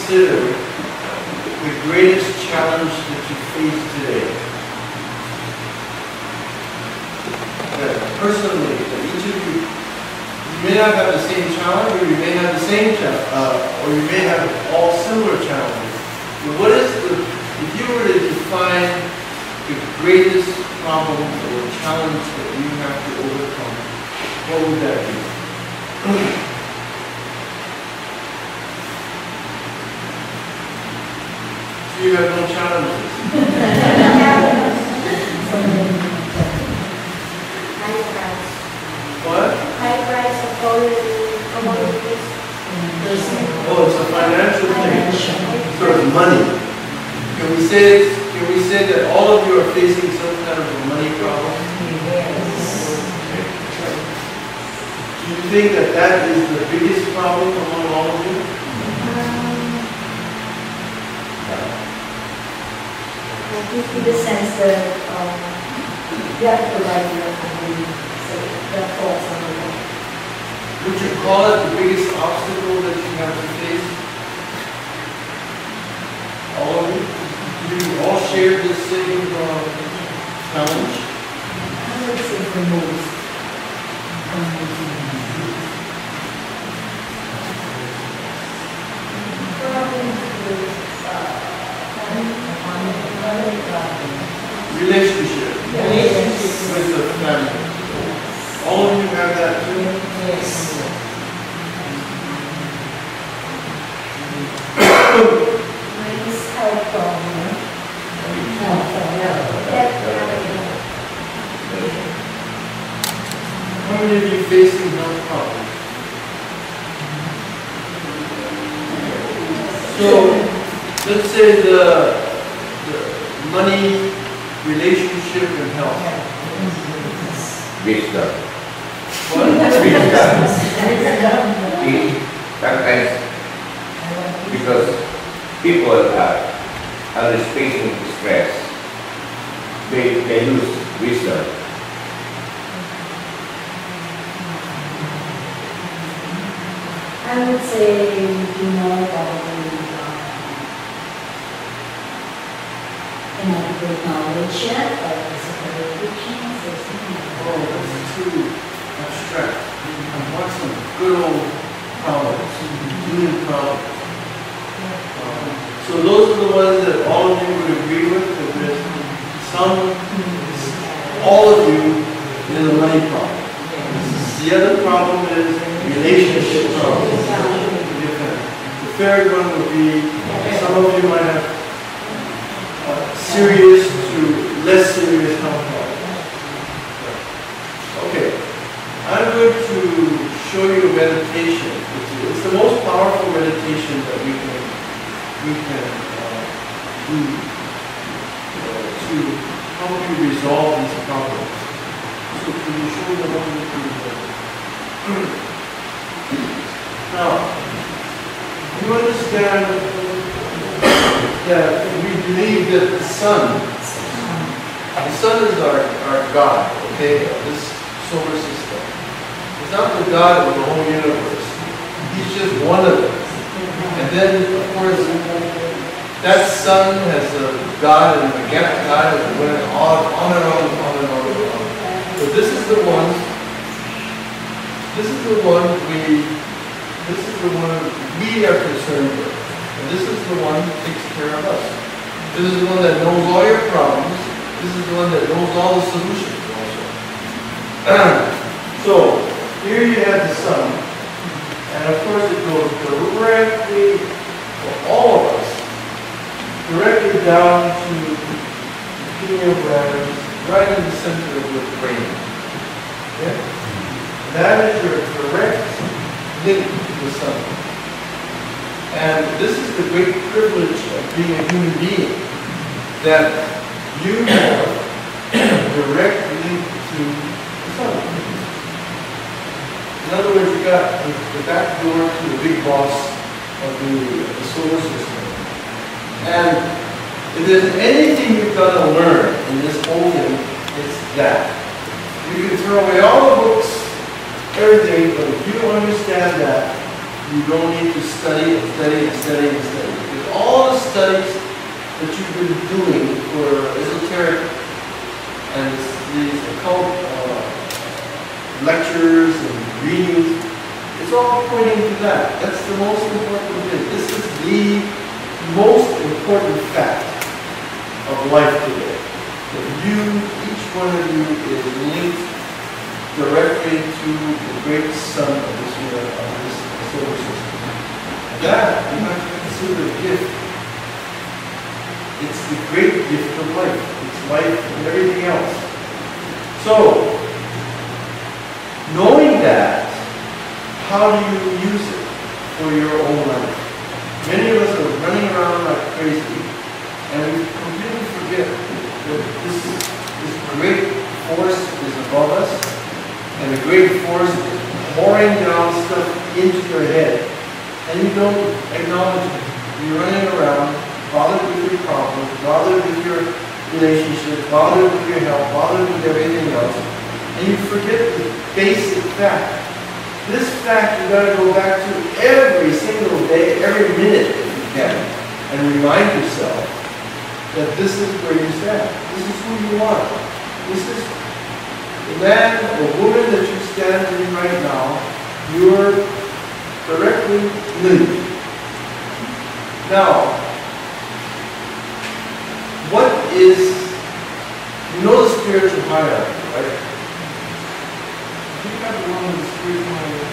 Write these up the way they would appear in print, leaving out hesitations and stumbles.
consider the greatest challenge that you face today? That personally, that each of you, you may not have the same challenge, or you may have the same challenge, or you may have all similar challenges. But what is if you were to define the greatest problem or challenge that you have to overcome, what would that be? So you have no challenges. What? High price of commodities. Oh, it's a financial thing. Sort of money. Can we say that all of you are facing some kind of a money problem? Do you think that that is the biggest problem among all of you? I give you the sense that you have to provide your family, so that falls under that. Would you call it the biggest obstacle that you have to face? All of you? Do you all share this same challenge? I would say the most. Relationship with the family. All of you have that too? Yes. Mine is health problem. How many of you facing health problems? So, let's say the money, relationship, and health. Wisdom. What? Sometimes, because people are under facing stress, they lose wisdom. I would say, probably inadequate knowledge yet, or physical weakness or something. Oh, that's too abstract. I want some good old problems, human problems. So those are the ones that all of you would agree with, that there's all of you in the money problem. The other problem is relationship problem. The third one would be, some of you might have serious to less serious health problems. Okay, I'm going to show you a meditation. It's the most powerful meditation that we can do to help you resolve these problems. So can you show me the one that you Now, you understand that we believe that the sun is our God, okay, of this solar system. He's not the God of the whole universe. He's just one of them. And then, of course, that sun has a God and a begat God, and it went on and on and on and on and on. But this is the one we are concerned with. And this is the one who takes care of us. This is the one that knows all your problems. This is the one that knows all the solutions also. So, here you have the sun. And of course it goes directly, for all of us, directly down to the pineal gland, right in the center of your brain. Okay? That is your direct link to the sun. And this is the great privilege of being a human being, that you have a direct link to the sun. In other words, you got the back door to the big boss of the solar system. And if there's anything you've got to learn in this whole thing, it's that. You can throw away all the books, everything, but if you don't understand that, you don't need to study and study and study and study. Because all the studies that you've been doing for esoteric and these occult lectures and readings, it's all pointing to that. That's the most important thing. This is the most important fact of life today. That you, each one of you, is linked directly to the great sun of this solar system. That you have to consider a gift. It's the great gift of life. It's life and everything else. So, knowing that, how do you use it for your own life? Many of us are running around like crazy, and we completely forget that this great force is above us, and the great force is pouring down stuff into your head, and you don't acknowledge it. You're running around, bothered with your problems, bothered with your relationships, bothered with your health, bothered with everything else, and you forget the basic fact. This fact you got to go back to every single day, every minute if you can, and remind yourself that this is where you stand. This is who you are. This is the man or woman that you stand in right now. You're directly linked. Now, what is, you know the spiritual hierarchy, right? I think that's one of the spiritual hierarchy.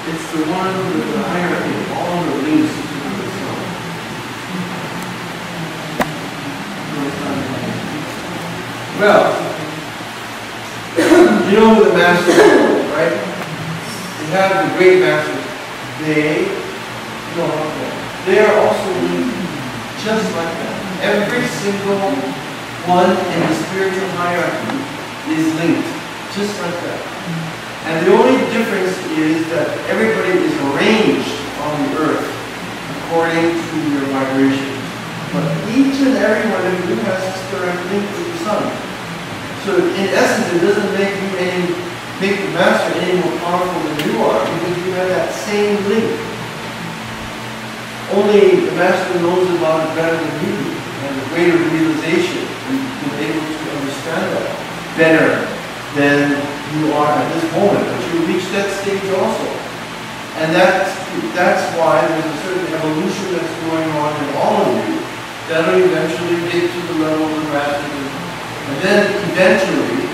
It's the one with the hierarchy of all the links to the sun. Well, you know who the masters are, right? You have the great masters. They are also linked just like that. Every single one in the spiritual hierarchy is linked just like that. And the only difference is that everybody is arranged on the earth according to your vibration. But each and every one of you has this direct link with the sun. So in essence, it doesn't make the master any more powerful than you are, because you have that same link. Only the master knows about it better than you do, and a greater realization, and you're able to understand that better than you are at this moment, but you reach that stage also. And that's why there's a certain evolution that's going on in all of you that'll eventually get to the level of the master, and then eventually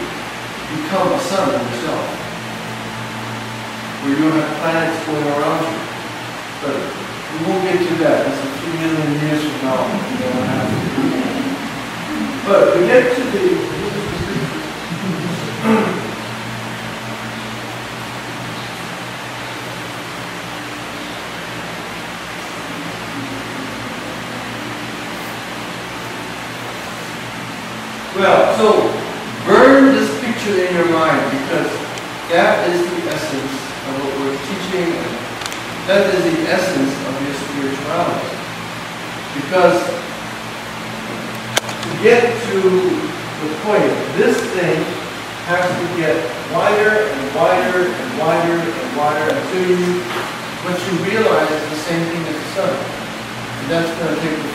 become a sun yourself, where you have planets going around you. But we won't get to that. That's a few million years from now. But we get to the well, so burn this picture in your mind, because that is the essence of what we're teaching, and that is the essence of your spirituality. Because to get to the point, this thing has to get wider and wider and wider and wider until what you realize is the same thing as the sun. And that's going to take a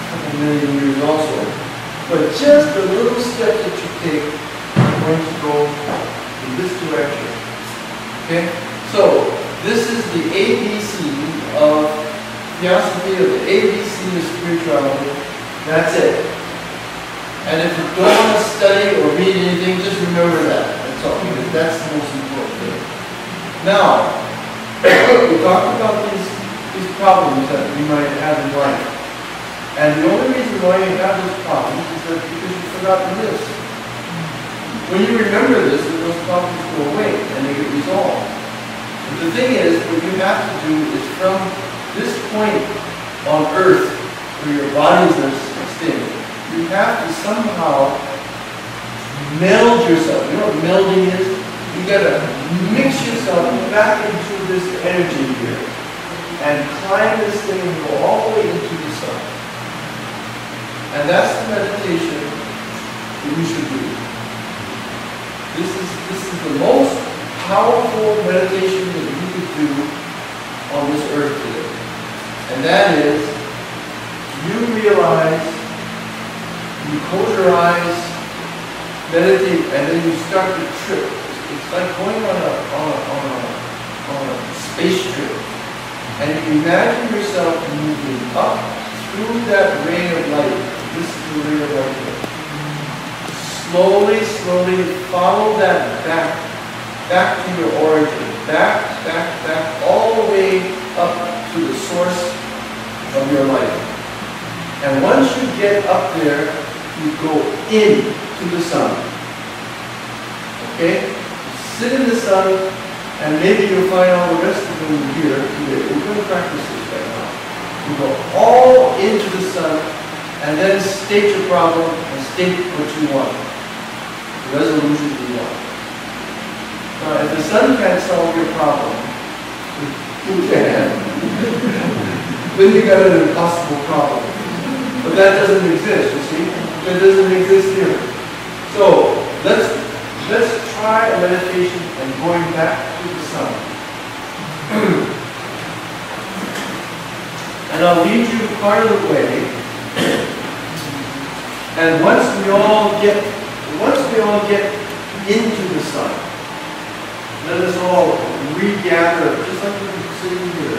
couple million years also. But just the little step that you take are going to go in this direction. Okay? So, this is the ABC of Theosophy, or the ABC of spirituality. That's it. And if you don't want to study or read anything, just remember that. That's all. Because that's the most important thing. Now, we talked about these problems that we might have in life. And the only reason why you have those problems is that because you've forgotten this. When you remember this, then those problems go away and they get resolved. But the thing is, what you have to do is from this point on earth, where your bodies are staying, you have to somehow meld yourself. You know what melding is? You gotta mix yourself back into this energy here and climb this thing and go all the way into the sun. And that's the meditation that we should do. This is the most powerful meditation that you could do on this earth today. And that is, you realize, you close your eyes, meditate, and then you start to trip. It's like going on a space trip. And you imagine yourself moving up through that ray of light. This is the ray of light. Slowly, slowly follow that back to your origin. Back, all the way up to the source of your life. And once you get up there, you go into the sun. Okay? Sit in the sun, and maybe you'll find all the rest of them here today. We're going to practice this right now. You go all into the sun, and then state your problem and state what you want. The resolution you want. Now, if the sun can't solve your problem, who can? Then you got an impossible problem. But that doesn't exist, you see? That doesn't exist here. So, let's try a meditation and going back to the sun. And I'll lead you part of the way. And once we all get into the sun, let us all regather, just like we're sitting here,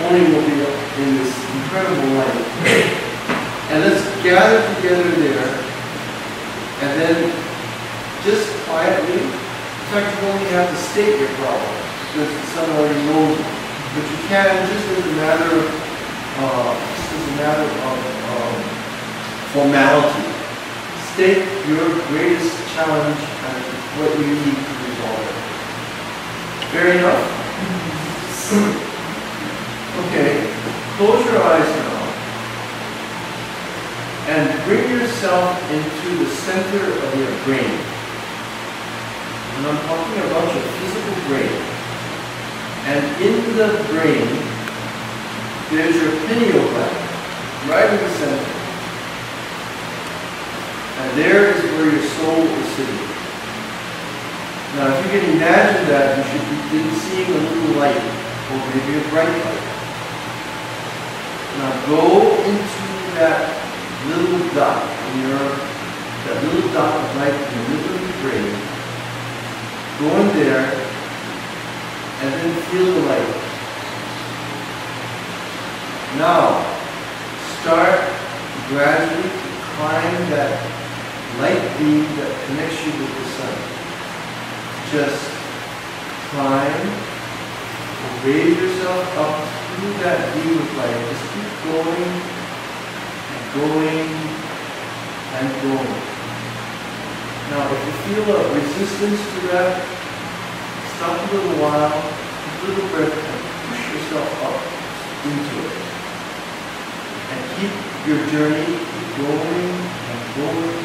only we'll be in this incredible light. And let's gather together there, and then just quietly, in fact, you only have to state your problem, because the sun already knows it. But you can, just as a matter of formality, state your greatest challenge and what you need to resolve it. Fair enough? Okay, close your eyes now. And bring yourself into the center of your brain. And I'm talking about your physical brain. And in the brain, there's your pineal gland, right in the center. And there is where your soul is sitting. Now, if you can imagine that, you should begin seeing a little light, or maybe a bright light. Now, go into that little dot that little dot of light in the middle of your brain. Go in there, and then feel the light. Now, start gradually to climb that light beam that connects you with the sun. Just climb, raise yourself up through that beam of light. Just keep going and going and going. Now, if you feel a resistance to that, stop a little while, take a little breath, and push yourself up into it. And keep your journey going and going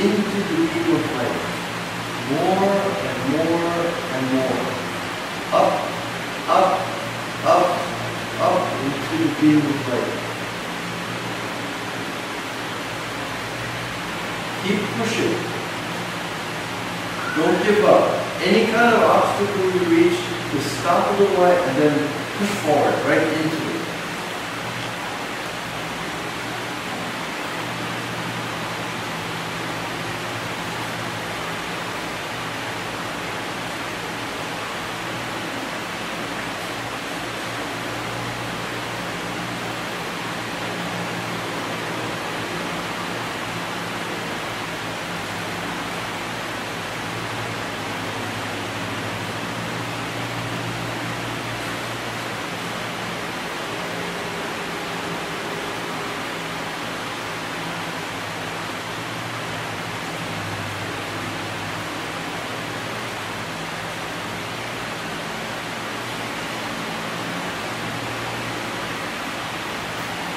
into the beam of light. More and more and more. Up, up, up, up into the beam of light. Keep pushing. Don't give up. Any kind of obstacle you reach, just stop a little while and then push forward, right into it.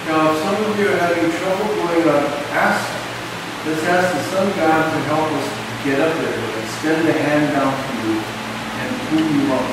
Now, if some of you are having trouble going up, let's ask the sun god to help us get up there. Extend the hand down to you and pull you up.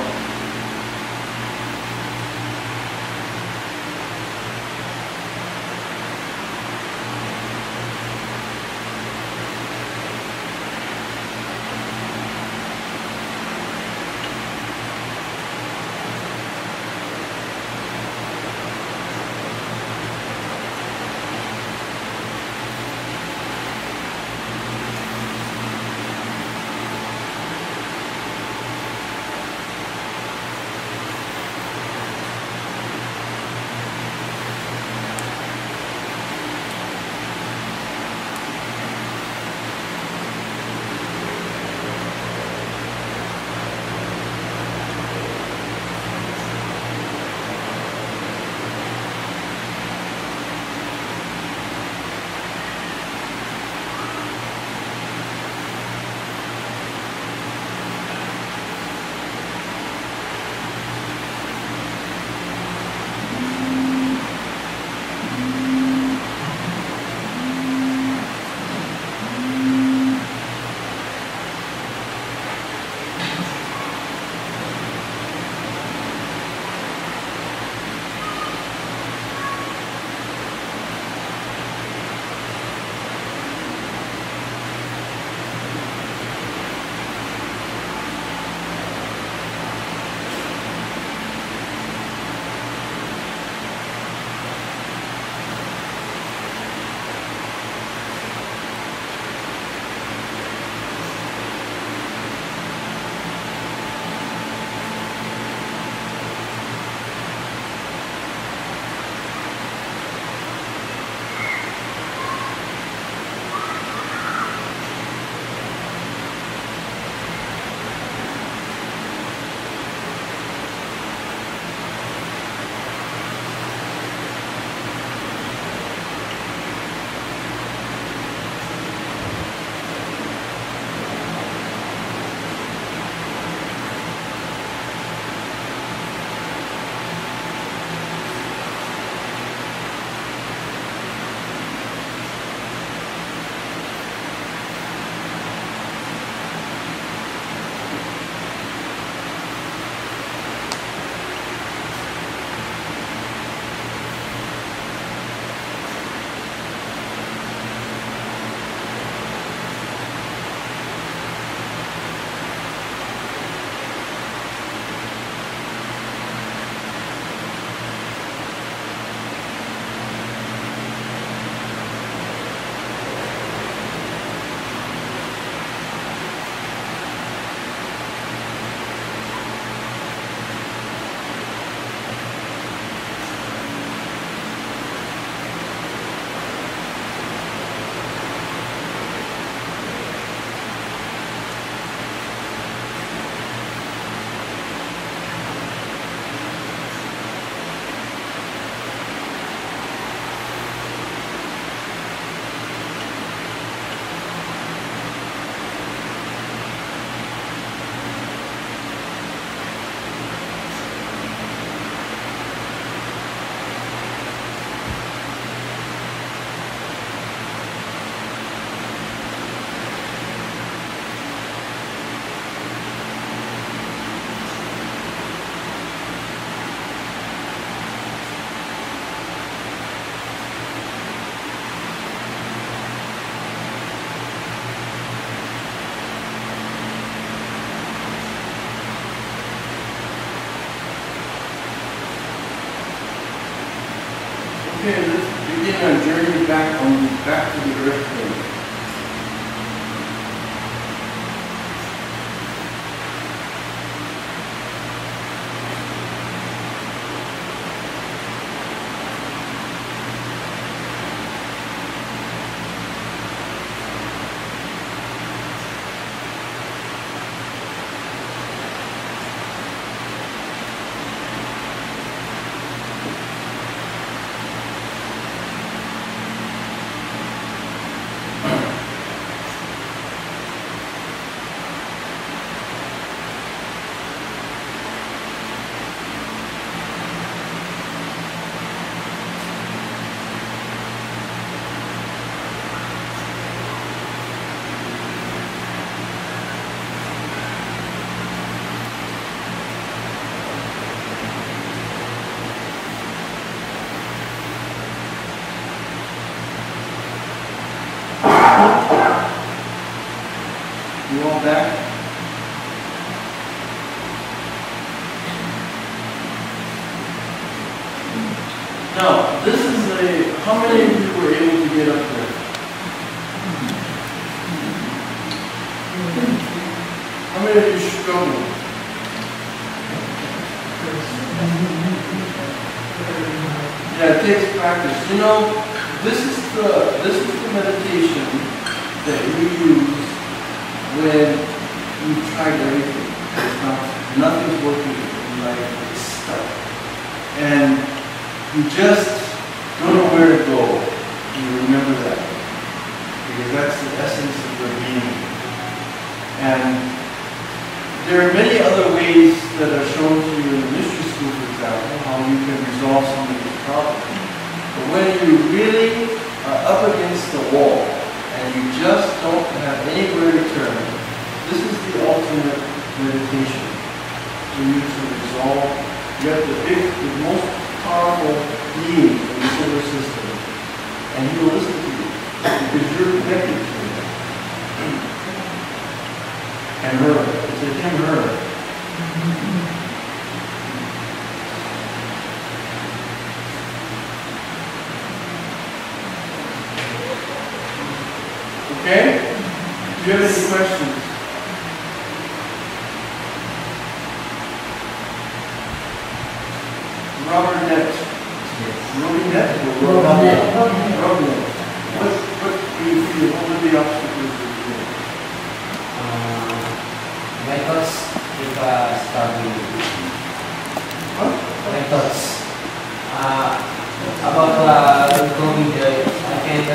back to the earth plane. You want that? Now, this is how many of you were able to get up there? How many of you struggled? Yeah, it takes practice. You know, this is the meditation that you use when you tried everything. Nothing's working in life, it's stuck. And you just don't know where to go. You remember that. Because that's the essence of your being. And there are many other ways that are shown to you in the mystery school, for example, how you can resolve some of these problems. But when you really are up against the wall, and you just don't have anywhere to turn, this is the ultimate meditation for you to resolve. You have the most powerful being in the solar system, and he will listen to you because you're connected to him. And her. It's a him, her. Okay? Do you have any questions? Robert Net. Robinette? Robinette. What do you feel? What are the obstacles that you feel? My thoughts, if starting. What? My thoughts. About going there, I can't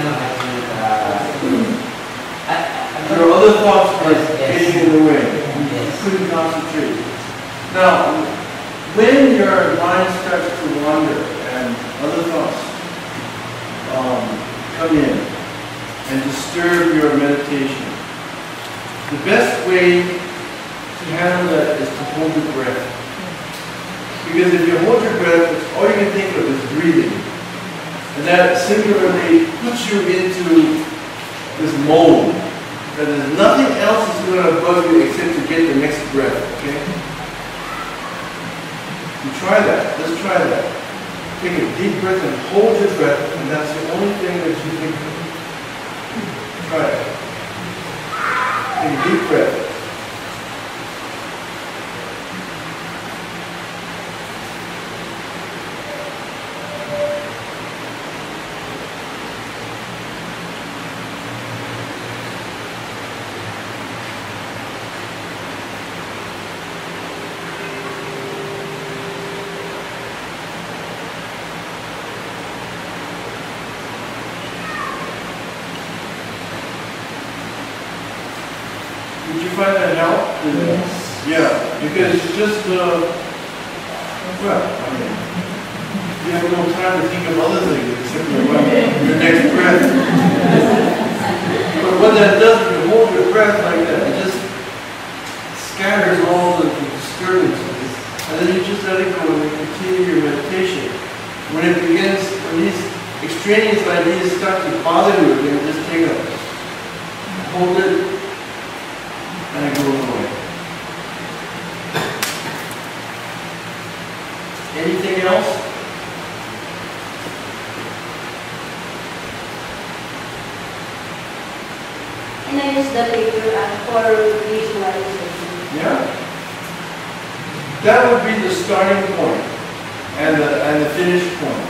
There are other thoughts that are Yes. getting in the way. Yes. You couldn't concentrate. Now, when your mind starts to wander and other thoughts come in and disturb your meditation, the best way to handle that is to hold your breath. Because if you hold your breath, all you can think of is breathing. And that singularly puts you into this mode that there's nothing else is going to bug you except to get the next breath, okay? You try that. Let's try that. Take a deep breath and hold your breath, and that's the only thing that you think of. Try it. Take a deep breath. Did you find that help? Yes. Yeah, because it's just, well, I mean, you have no time to think of other things except your next breath. But what that does, if you hold your breath like that, it just scatters all the disturbances, and then you just let it go and then continue your meditation. When it begins, when these extraneous ideas start to bother you again, just take it, hold it, and it goes away. Anything else? And I use the paper for visualization. Yeah? That would be the starting point and the finish point.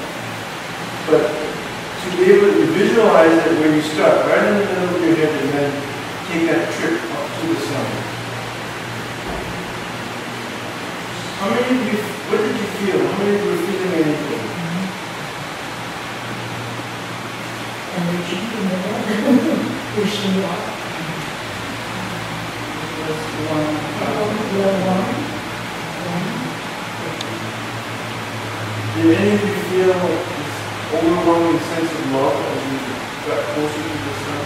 But to be able to visualize it when you start, right in the middle of your head, and then take that trip up to the sun. How many of you, what did you feel? How many of you were feeling anything? Energy in the head. Pushing you up. That's one. Did any of you feel this overwhelming sense of love as you got closer to the sun?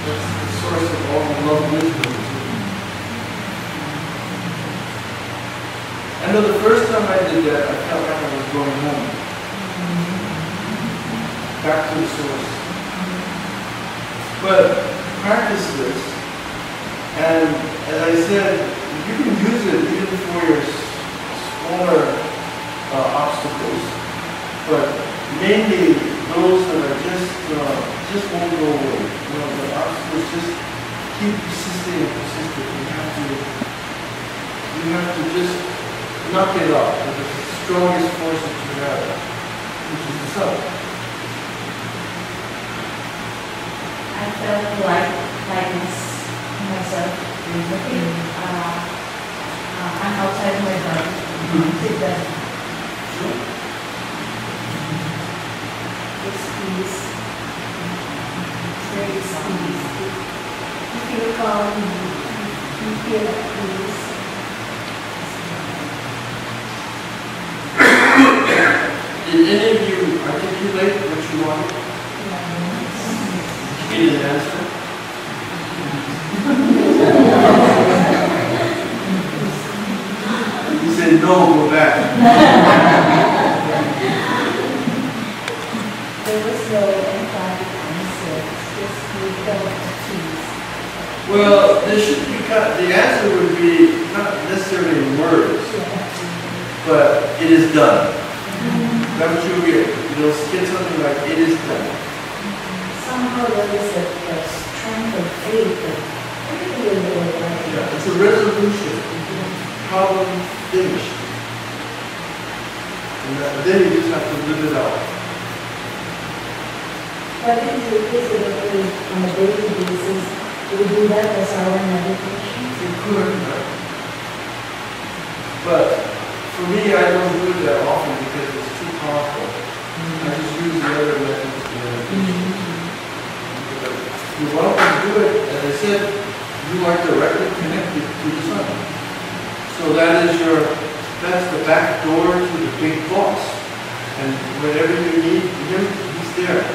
That's the source of all the love wisdom. I know the first time I did that, I felt like I was going home. Back to the source. But practice this, and as I said, you can use it even for your smaller obstacles, but mainly those that are just won't go away. You know, the obstacles just keep persisting and persisting. You have to just knock it off with the strongest force that you have, which is the sun. I felt lightness in myself. I'm outside my body. Sit down. Sure. It's peace. There is peace. You feel calm. You feel at peace. Did any of you articulate what you wanted? Did you get an answer? You said no, go back. There was no emphatic answer. Just you felt at peace. Well, there should be, the answer would be not necessarily in words, but it is done. That what you'll get. You'll get something like, it is done. Somehow there is a strength of faith that everything will go right. Yeah, it's a resolution. Problem finished. And then you just have to live it out. But it is on a daily basis, we do that as our meditation. You could, right? But for me, I don't do it that often because it's too powerful. I just use the other methods to meditation. You're welcome to do it. As I said, you are directly connected to the sun. So that's the back door to the big boss. And whatever you need him, he's there.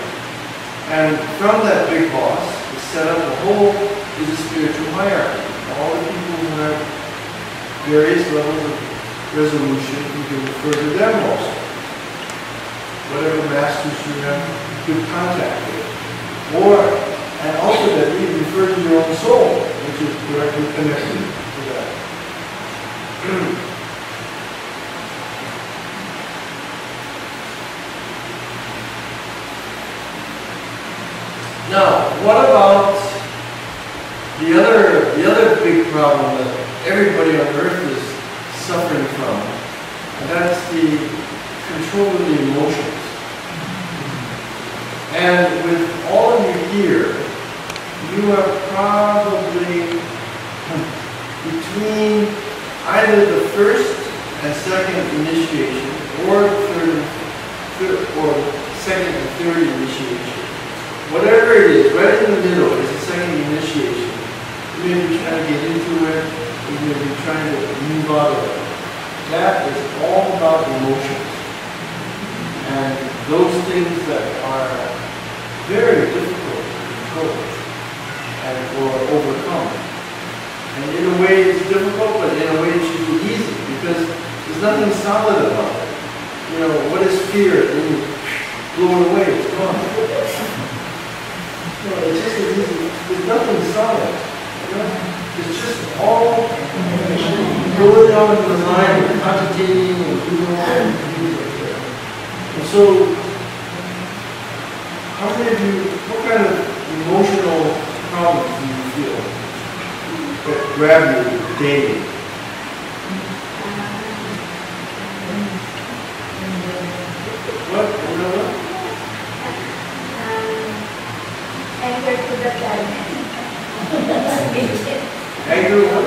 And from that big boss, is set up a whole is a spiritual hierarchy. All the people who have various levels of resolution, you can refer to them also. Whatever masters you have good contact with. And ultimately refer to your own soul, which is directly connected to that. Now, what about the other big problem that everybody on earth is suffering from? And that's the control of the emotions. And with all of you here, you are probably between either the first and second initiation, or second and third initiation. Whatever it is, right in the middle is the second initiation. You may be trying to get into it, you may be trying to move out of it. That is all about emotions. And those things that are very difficult to control and or overcome. And in a way it's difficult, but in a way it should be easy because there's nothing solid about it. You know, what is fear? When you blow it away, it's gone. No, it's just as easy. There's nothing solid. You know? It's just all going down into the mind and cogitating and doing all that. And so, how many of you, what kind of emotional grab you daily? What? You know what? Anger to the child. Anger what?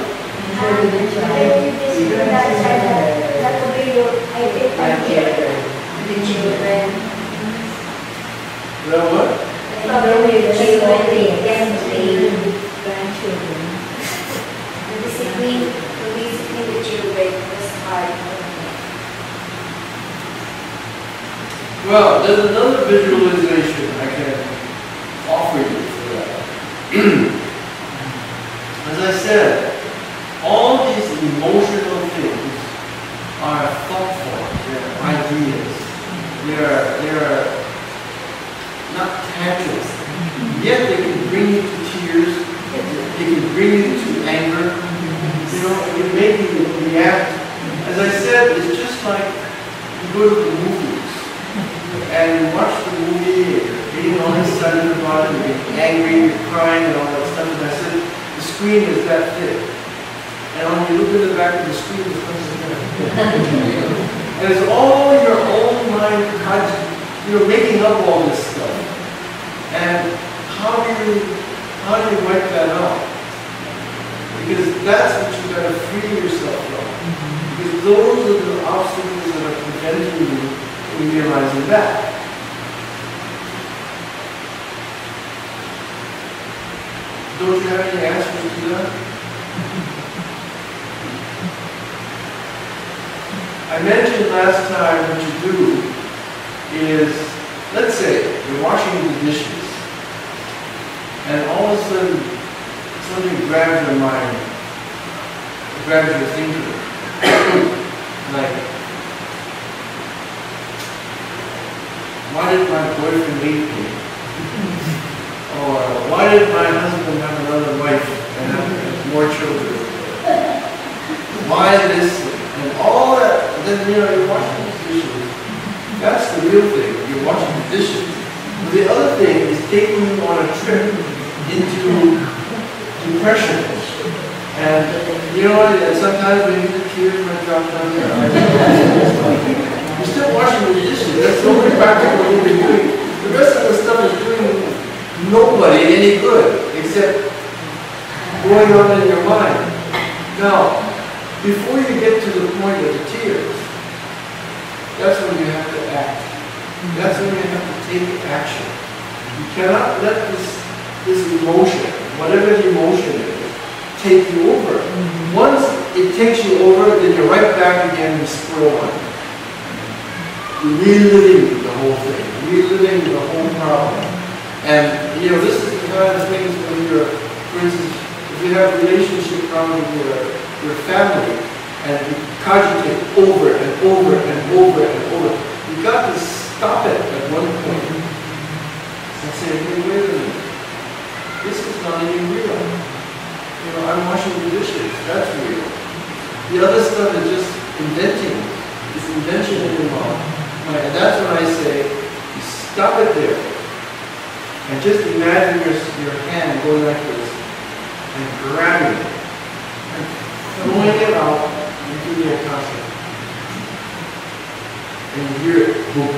If you visit to that child, that will be your, I think, the children. Well, what? Probably the children, the grandchildren. The discipline the children was hard. Well, there's another visualization I can offer you for that. As I said, all these emotional things are thought forms, they're ideas. They're not tangible. Yet they can bring you to tears, they can bring you to anger, you know, it can make you react. As I said, it's just like you go to the movies and you watch the movie, you're getting all excited about it, you're getting angry, you're crying and all that stuff, and I said, the screen is that thick. And when you look at the back of the screen, it's like and it's all your own mind, you're making up all this stuff. And how do you wipe that out? Because that's what you got to free yourself from. Because those are the obstacles that are preventing you from realizing that. Don't you have any answers to that? I mentioned last time what you do is, let's say you're washing the dishes, and all of a sudden something grabs your mind, grabs your thinking, like, why did my boyfriend leave me? Or why did my husband have another wife and have more children? Why this? And all that, and then you're washing the dishes. That's the real thing. You're washing the dishes. But the other thing is taking you on a trip into depression. And you know what? Sometimes when the tears might drop down your eyes, you're still washing the dishes. That's the only practical thing you're doing. The rest of the stuff is doing nobody any good except going on in your mind. Now, before you get to the point of the tears, that's when you have to act. That's when you have to take action. You cannot let this emotion, whatever the emotion is, take you over. Once it takes you over, then you're right back again in square one. Reliving the whole thing, reliving the whole problem. And this is the kind of things when you're, for instance, if you have a relationship problem with your family, and you cogitate over and over and over and over, you got to stop it at one point and say, hey, wait a minute, this is not even real. I'm washing the dishes, that's real. The other stuff is just inventing. It's invention in your mind. And that's when I say, you stop it there. And just imagine your hand going like this and grabbing it and throwing it out into the akasha. And you hear it, boom.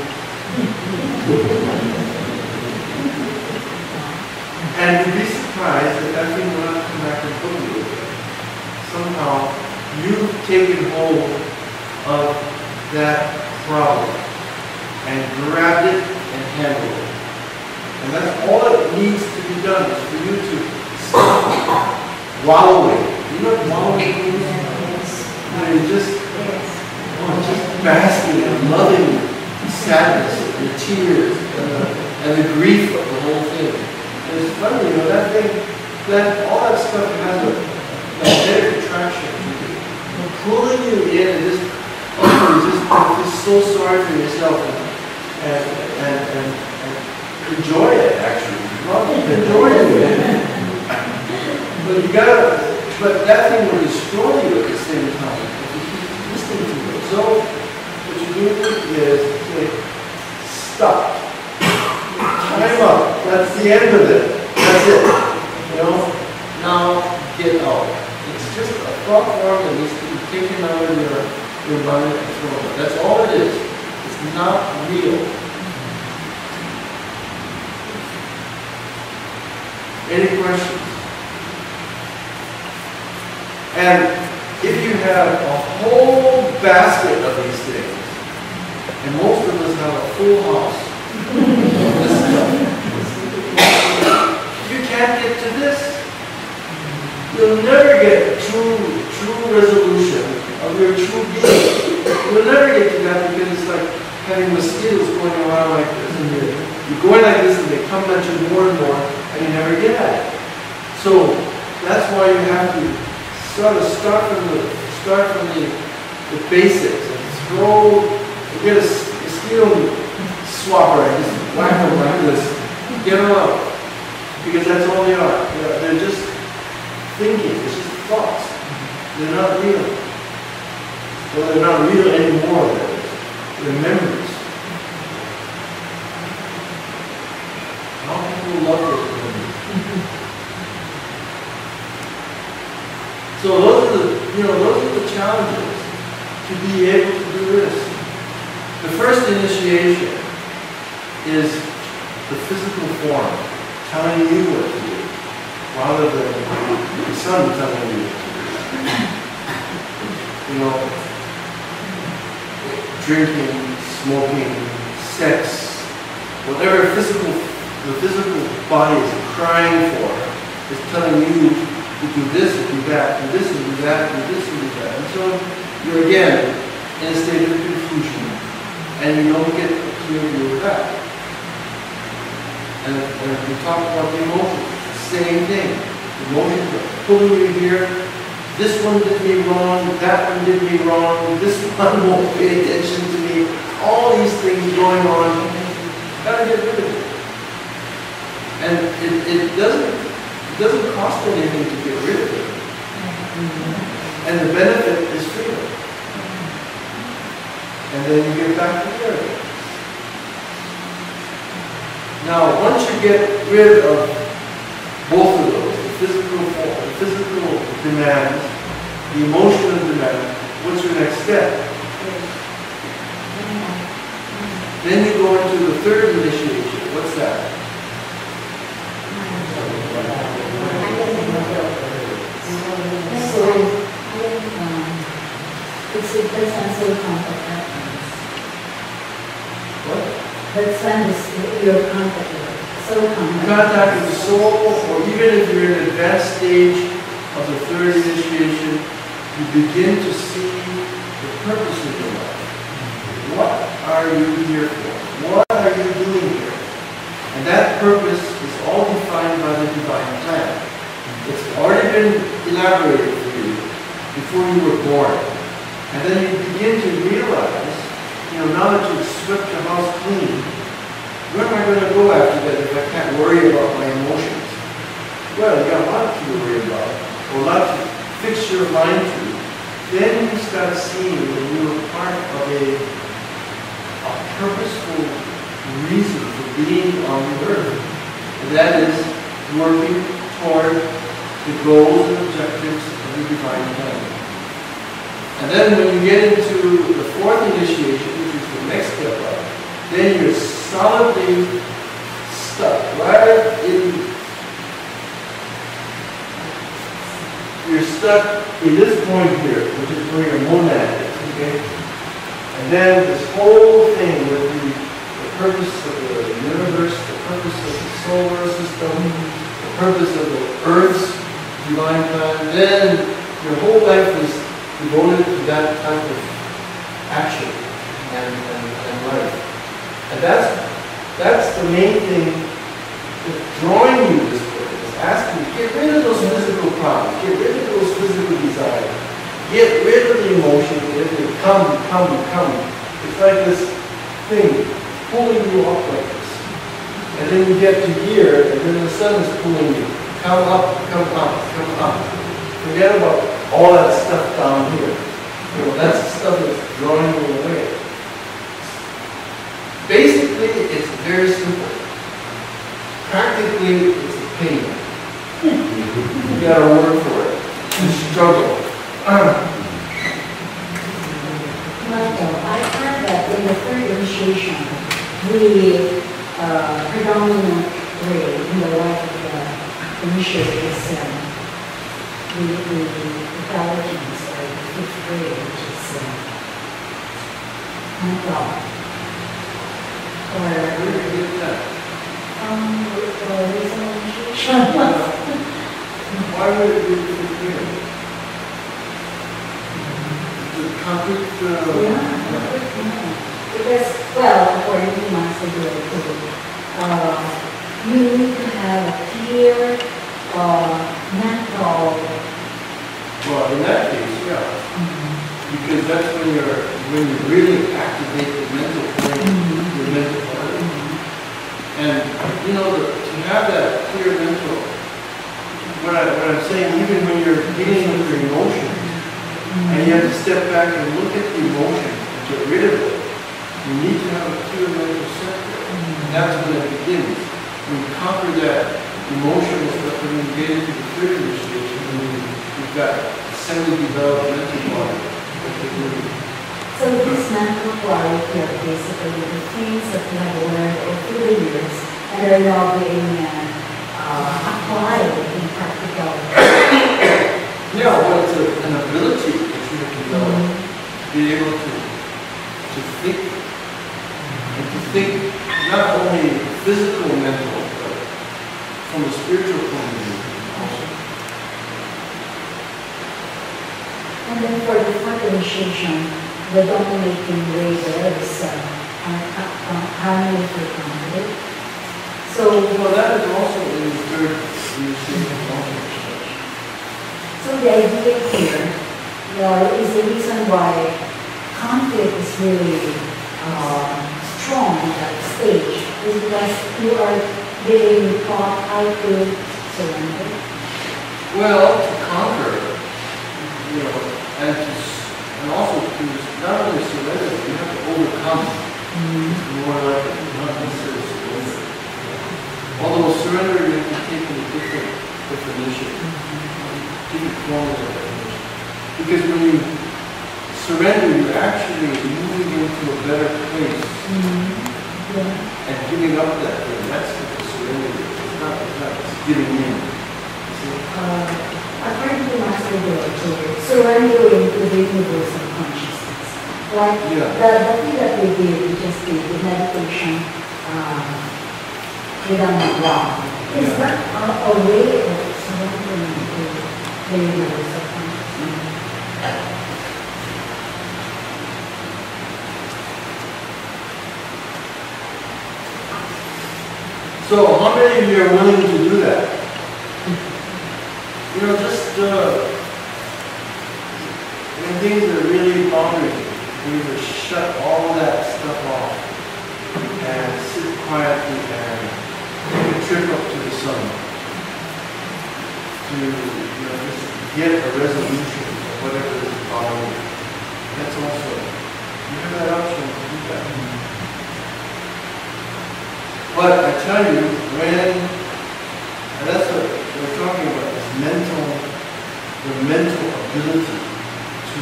And you'd be surprised that thing will not come back and book you again. Somehow, you've taken hold of that problem and grabbed it and handled it. And that's all that needs to be done is for you to stop wallowing. You know what wallowing means? You're just basking and loving the sadness and the tears and the grief of the whole thing. And it's funny, that thing, all that stuff has a magnetic attraction. It's pulling you in and just, you're just so sorry for yourself and enjoy it, actually. Well, enjoy it. But that thing will destroy you at the same time if you keep listening to it. So, what you do is say, stop. Time up. That's the end of it. That's it. Now get out. It's thought form that needs to be taken out of your mind and thrown out. That's all it is. It's not real. Any questions? And if you have a whole basket of these things, and most of us have a full house, this stuff, you can't get to this. You'll never get true resolution of your true being. You'll never get to that because it's like having mosquitoes going around like this. And you're going like this and they come at you more and more and you never get at it. So that's why you have to sort of start from the basics and get a mosquito swapper and just whack them like this. Get them out. Because that's all they are. They're just thinking, it's just thoughts. They're not real. Well, they're not real anymore, they're memories. How people love those memories. So those are the challenges to be able to do this. The first initiation is the physical form, telling you what to do, rather than the sun telling you what to do. Drinking, smoking, sex, whatever the physical body is crying for, is telling you to do this and do that, do this and do that, do this and do that. And so you're again in a state of confusion, and you don't get a clear view of that. And if we talk about the emotions, same thing. Emotions are pulling you here. This one did me wrong, that one did me wrong, this one won't pay attention to me. All these things going on. Gotta get rid of it. And it doesn't cost anything to get rid of it. And the benefit is freedom. And then you get back together. Now, once you get rid of both of those, the physical demands, the emotional demands, what's your next step? Then you go into the third initiation. What's that? It's the soul contact. What? That's when your contact, soul contact. Contact with the soul, or even if you're in an advanced stage of the third initiation, you begin to see the purpose of your life. What are you here for? What are you doing here? And that purpose is all defined by the divine plan. It's already been elaborated for you before you were born. And then you begin to realize, now that you've swept your house clean, where am I going to go after that if I can't worry about my emotions? Well, you got a lot to worry about, or a lot to fix your mind to. Then you start seeing that you are part of a purposeful reason for being on the earth. And that is working toward the goals and objectives of the divine plan. And then when you get into the fourth initiation, which is the next step up, then you're solidly stuck right in. You're stuck in this point here, which is where your monad is, okay? And then this whole thing with the purpose of the universe, the purpose of the solar system, the purpose of the Earth's divine plan, then your whole life is devoted to that type of action and life. And that's the main thing that's drawing you this way. It's asking you, get rid of those physical problems, get rid of those physical desires, get rid of the emotions, if they come. It's like this thing pulling you up like this. And then you get to here, and then the sun is pulling you. Come up, come up, come up. Forget about all that stuff down here. That's the stuff that's drawing you away. Basically, it's very simple. Practically, it's a pain. You gotta work for it. You struggle. Michael, I heard that in the third initiation, the predominant way in the life of the initiate is the Galatians, or the fifth grade, which is God. Or initiation. Why would it be here? The concrete, Yeah. Because, well, according to Master Guru, you need to have a clear mental. well, in that case, yeah. Because that's when you really activate the mental plane, your mental body. And, you know, to have that clear mental, what I'm saying, even when you're dealing with your emotions, and you have to step back and look at the emotion and get rid of it, you need to have a clear mental center. And that's when it begins. When you conquer that emotional stuff, when you get into the third initiation, you've got a semi-developed mental body. So this mental quality are basically the things that you have learned over the years and are now being applied in practical. Yeah, well, it's an ability that you have developed to be able to think, and to think not only physical, mental, but from a spiritual point of view also. And then for the fourth initiation, the dominating way there is harmony with conflict. So, Well, that is also in the third initiation also. so the idea here is the reason why conflict is really strong at that stage is because you are being taught how to surrender. Well, to conquer, you know, and also to not only surrender, but you have to overcome. It's more like not necessarily surrender. Although surrender you have to take in a different definition, different form of definition. Because when you surrender, you're actually moving into a better place Yeah. and giving up that thing. That's what the surrender is. It's not it's giving in. See? According to Master Guru, surrendering to the universe of consciousness. Like Yeah. the thing that we did, we just did the meditation without the ground. Is Yeah. that a way of surrendering to the universe of consciousness? So, how many of you are willing to do that? You know, just when things are really bothering you, you either shut all that stuff off and sit quietly and take a trip up to the sun to, you know, just get a resolution of whatever is bothering you. That's also, you have that option to do that. But I tell you, and that's what we're talking about, is the mental ability to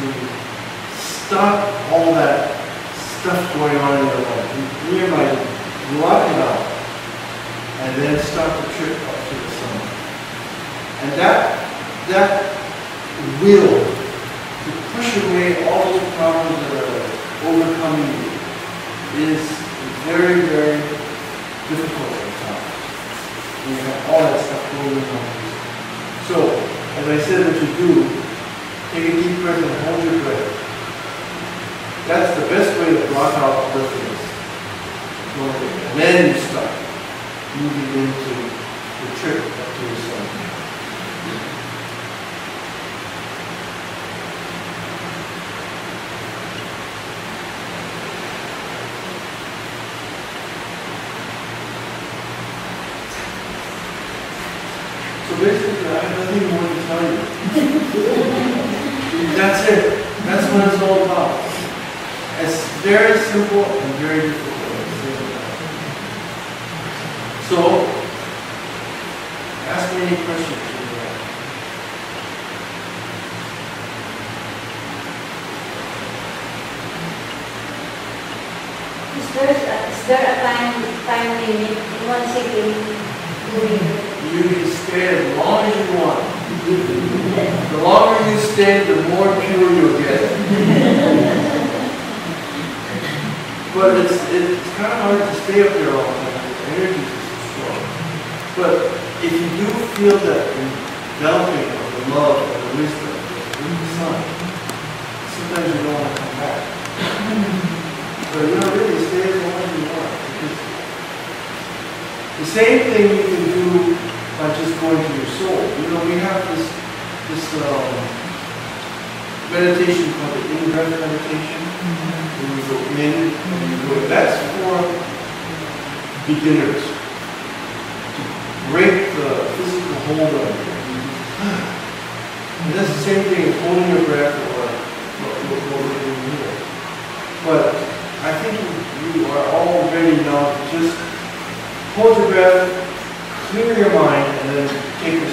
stop all that stuff going on in your life. In your mind, block it out, and then start the trip up to the sun. And that will to push away all those problems that are overcoming you is very, very difficult at times. You have all that stuff going on. So, as I said, what you do, take a deep breath and hold your breath. That's the best way to block out earthliness. And then you start moving into the trip up to the sun. So basically, I have nothing more to tell you. That's it. That's what it's all about. It's very simple and very difficult at the same time. So, ask me any questions you have. minute, 1 second, doing it. You can stay as long as you want. The longer you stay, the more pure you'll get. But it's kind of hard to stay up there all the time. The energy is so strong. But if you do feel that enveloping of the love and the wisdom in the sun, sometimes you don't want to come back. But really stay as long as you want. Because the same thing you can do by just going to your soul. We have this meditation called the in-breath meditation. When you go in and you go, that's for beginners. To break the physical hold on you. And that's the same thing as holding your breath or what we're doing here. But I think you are all ready now to just hold your breath, clear your mind, and then take a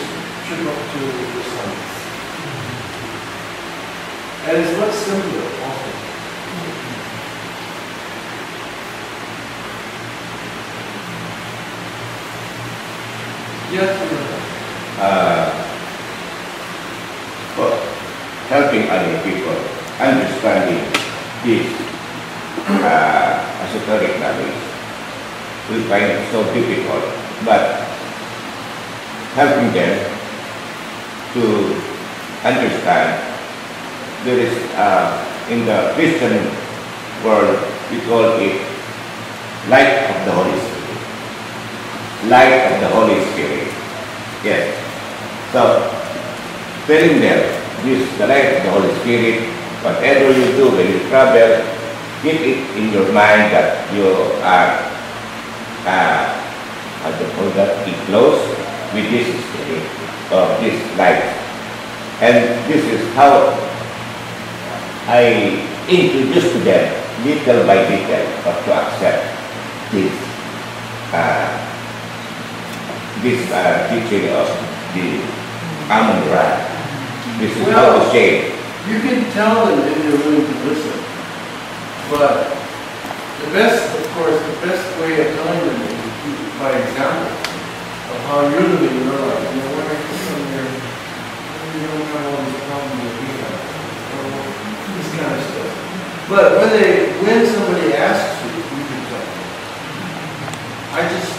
trip up to the sun. And it's much simpler also. Yes, for helping other people understanding this esoteric knowledge, we find it so difficult, but helping them to understand there is, in the Christian world, we call it light of the Holy Spirit. Light of the Holy Spirit. Yes. So, telling them, this is the light of the Holy Spirit. Whatever you do when you travel, keep it in your mind that you are, how to call that, enclosed with this spirit, or this light. And this is how I introduce to them, little by little, or to accept this, teaching of the Amun Ra. This is how to say it. You can tell them if you're willing to listen. But the best way of telling them is by example of how you're living your life. When I come here, you don't have all these problems with me. This kind of stuff. But when somebody asks you, you can tell them. I just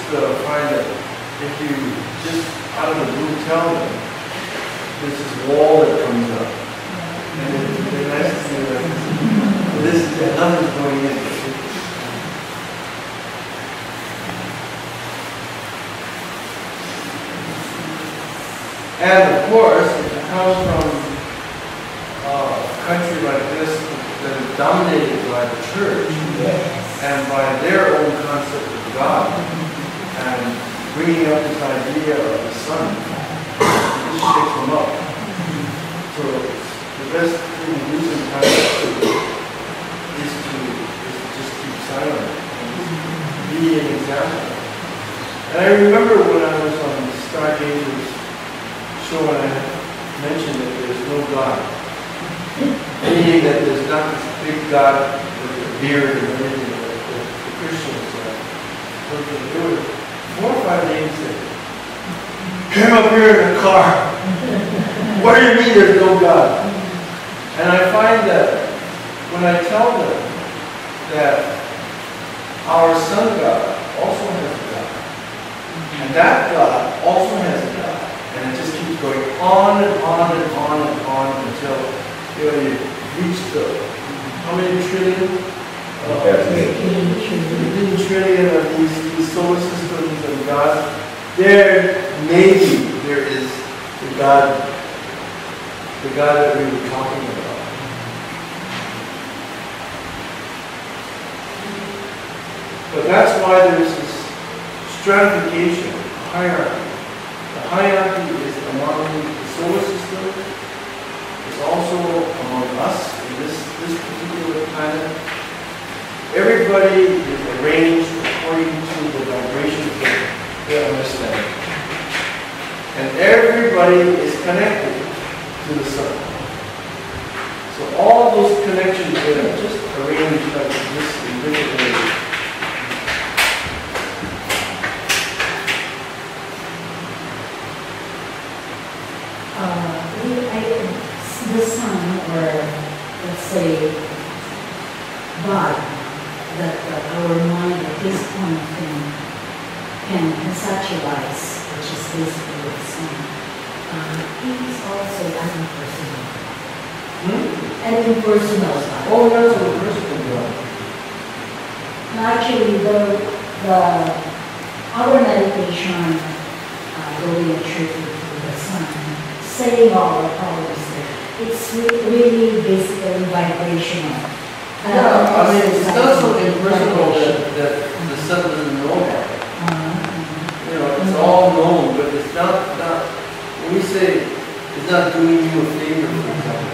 find that if you just out of the blue tell them, there's this wall that comes up. And they're nice to see that nothing's going in. And of course, if it comes from a country like this that is dominated by the church and by their own concept of God, and bringing up this idea of the sun, this shakes them up. So the best thing to do sometimes is to just keep silent and be an example. And I remember when I was on Stargazer's show and I mentioned that there's no God. Meaning that there's not this big God with a beard and everything that the Christians there were 4 or 5 names that came up here in a car. What do you mean there's no God? And I find that when I tell them that our sun God also has a God, and that God also has a God, and it just keeps going on and on and on and on until you reach the, how many trillion? 15 trillion of these solar systems and gods. Maybe there is the God that we were talking about. But that's why there's this stratification, hierarchy. The hierarchy is among the solar system. It's also among us in this particular planet. Everybody is arranged according to the vibrations that they understand. And everybody is connected to the sun. So all those connections are just arranged like this in different ways. the sun, or let's say God, that our mind at this point can conceptualize, which is basically the sun, he is also an impersonal. An impersonal God. Oh, that's a personal God. Actually, our meditation, going true to the sun, saying all the problems there, it's really basically vibrational. Yeah, I mean, it's not so impersonal that the sun doesn't know about it. You know, it's all known, but it's not, when we say it's not doing you a favor, for example,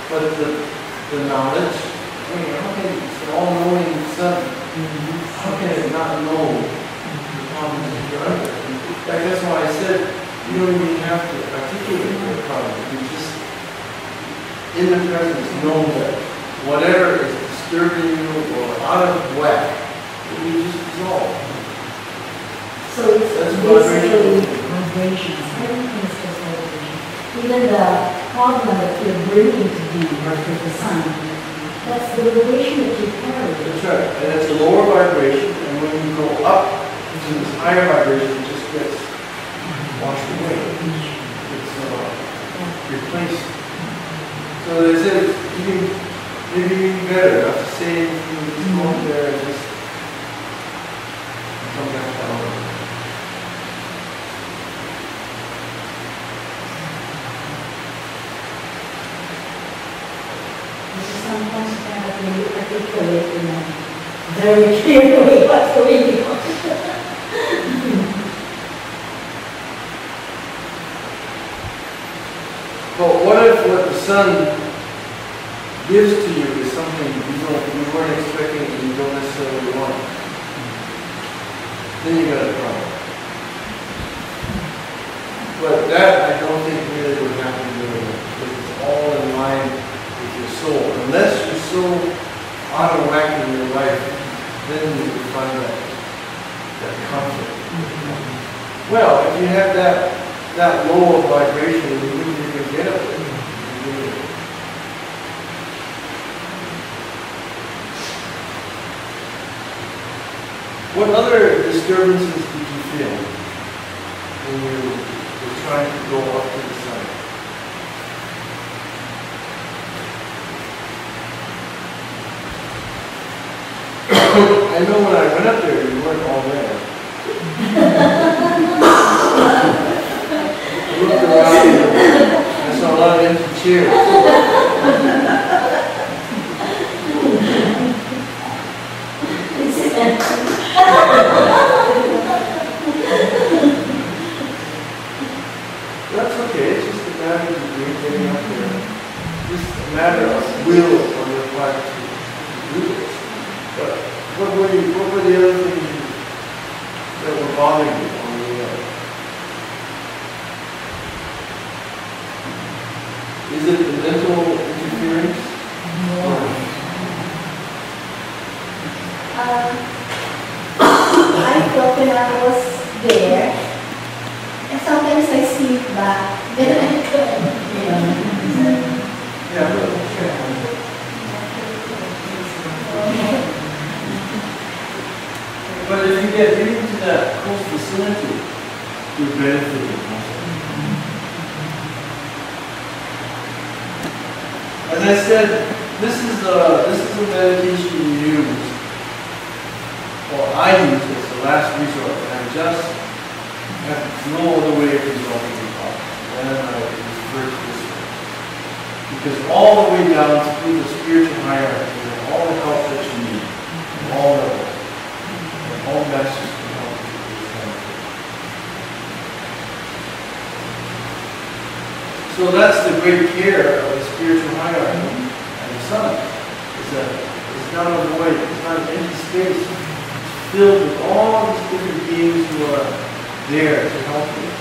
but the knowledge, I mean, how can it's an all-knowing sun, how can it not know the problems that you're under? That's why I said you don't even have to articulate your problem. You just, in the presence, know that whatever is disturbing you or out of whack, it will just dissolve. So it's That's basically vibrations. Everything is just vibration. Even the problem that you're bringing to being, or to the sun, that's the vibration that you carry. That's right. And it's a lower vibration, and when you go up into this higher vibration, it just gets washed away. It's replaced. So they said maybe even better, not to say anything, just go up there and just come back down. Sometimes you cannot really articulate in a very clear way what's going on. But what if what the sun gives to you is something you weren't expecting and you don't necessarily want? Then you got a problem. But that I don't think really would happen really, because it's all in line with your soul. Unless you're so out of whack in your life, then you will find that conflict. Well, if you have that low of vibration, you wouldn't even get up there. What other disturbances did you feel when you were trying to go up to the sun? I know when I went up there, you weren't all there. I looked around and I saw a lot of empty chairs. That's okay, it's just a matter of getting up there. Just a matter of will on your part to do this. But what were the other things that were bothering you on the way up? Is it the mental interference? I thought when I was there, and sometimes I sleep back, then I could. Yeah, but okay. But if you get into that close vicinity, you're benefiting also. As I said, this is a meditation you use, or I use as the last resort, and I just have no other way of resolving the problem. Then I refer to this way. Because all the way down through the spiritual hierarchy, and all the help that you need, from all levels, and all masters can help you with this kind of thing. So that's the great care of the spiritual hierarchy and the sun, is that it's not a void, it's not an empty space. It's filled with all these different beings who are there to help you.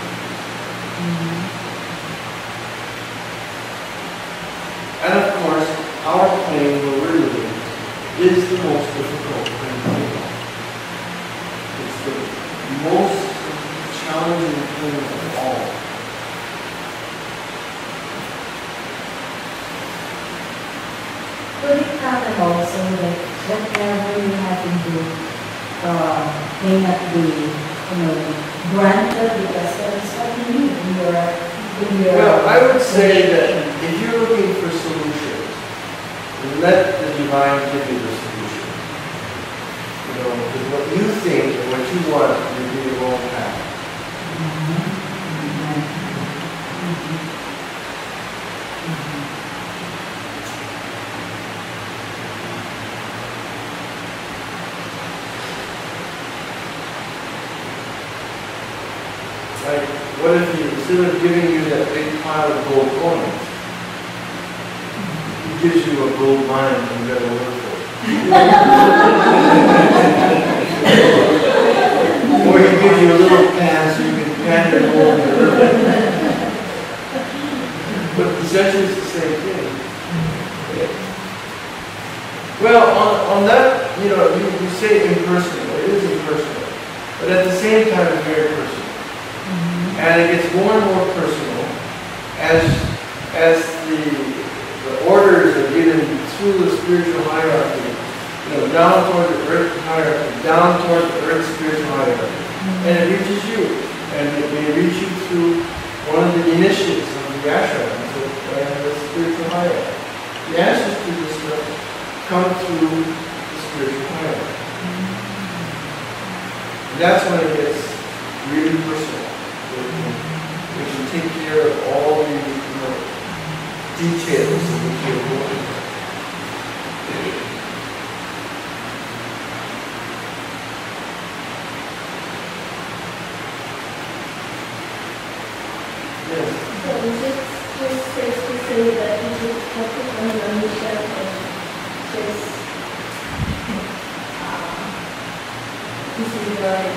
And of course, our plane where we're living is the most difficult plane to live on. It's the most challenging plane of all. Put it out also that whatever you have to do may not be, granted because that's what you need in your Well, I would say that if you're looking for solutions, let the divine give you the solution. Because what you think and what you want will be the wrong path. Like, what if you, instead of giving you that big pile of gold coins, he gives you a gold mine and you gotta work for it? Or he gives you a little pan so you can pan your gold in the river. But essentially it's the same thing. Well, on that, you say impersonal. It is impersonal. But at the same time, it's very personal. And it gets more and more personal as the orders are given through the spiritual hierarchy, down toward the earth hierarchy, down toward the earth spiritual hierarchy. And it reaches you. And it may reach you through one of the initiates of the ashrams of the spiritual hierarchy. The answers to this stuff come through the spiritual hierarchy. And that's when it gets really personal. We can take care of all the details of the field work. Yes. So is it just safe to say that you just focus on your mission and just disregard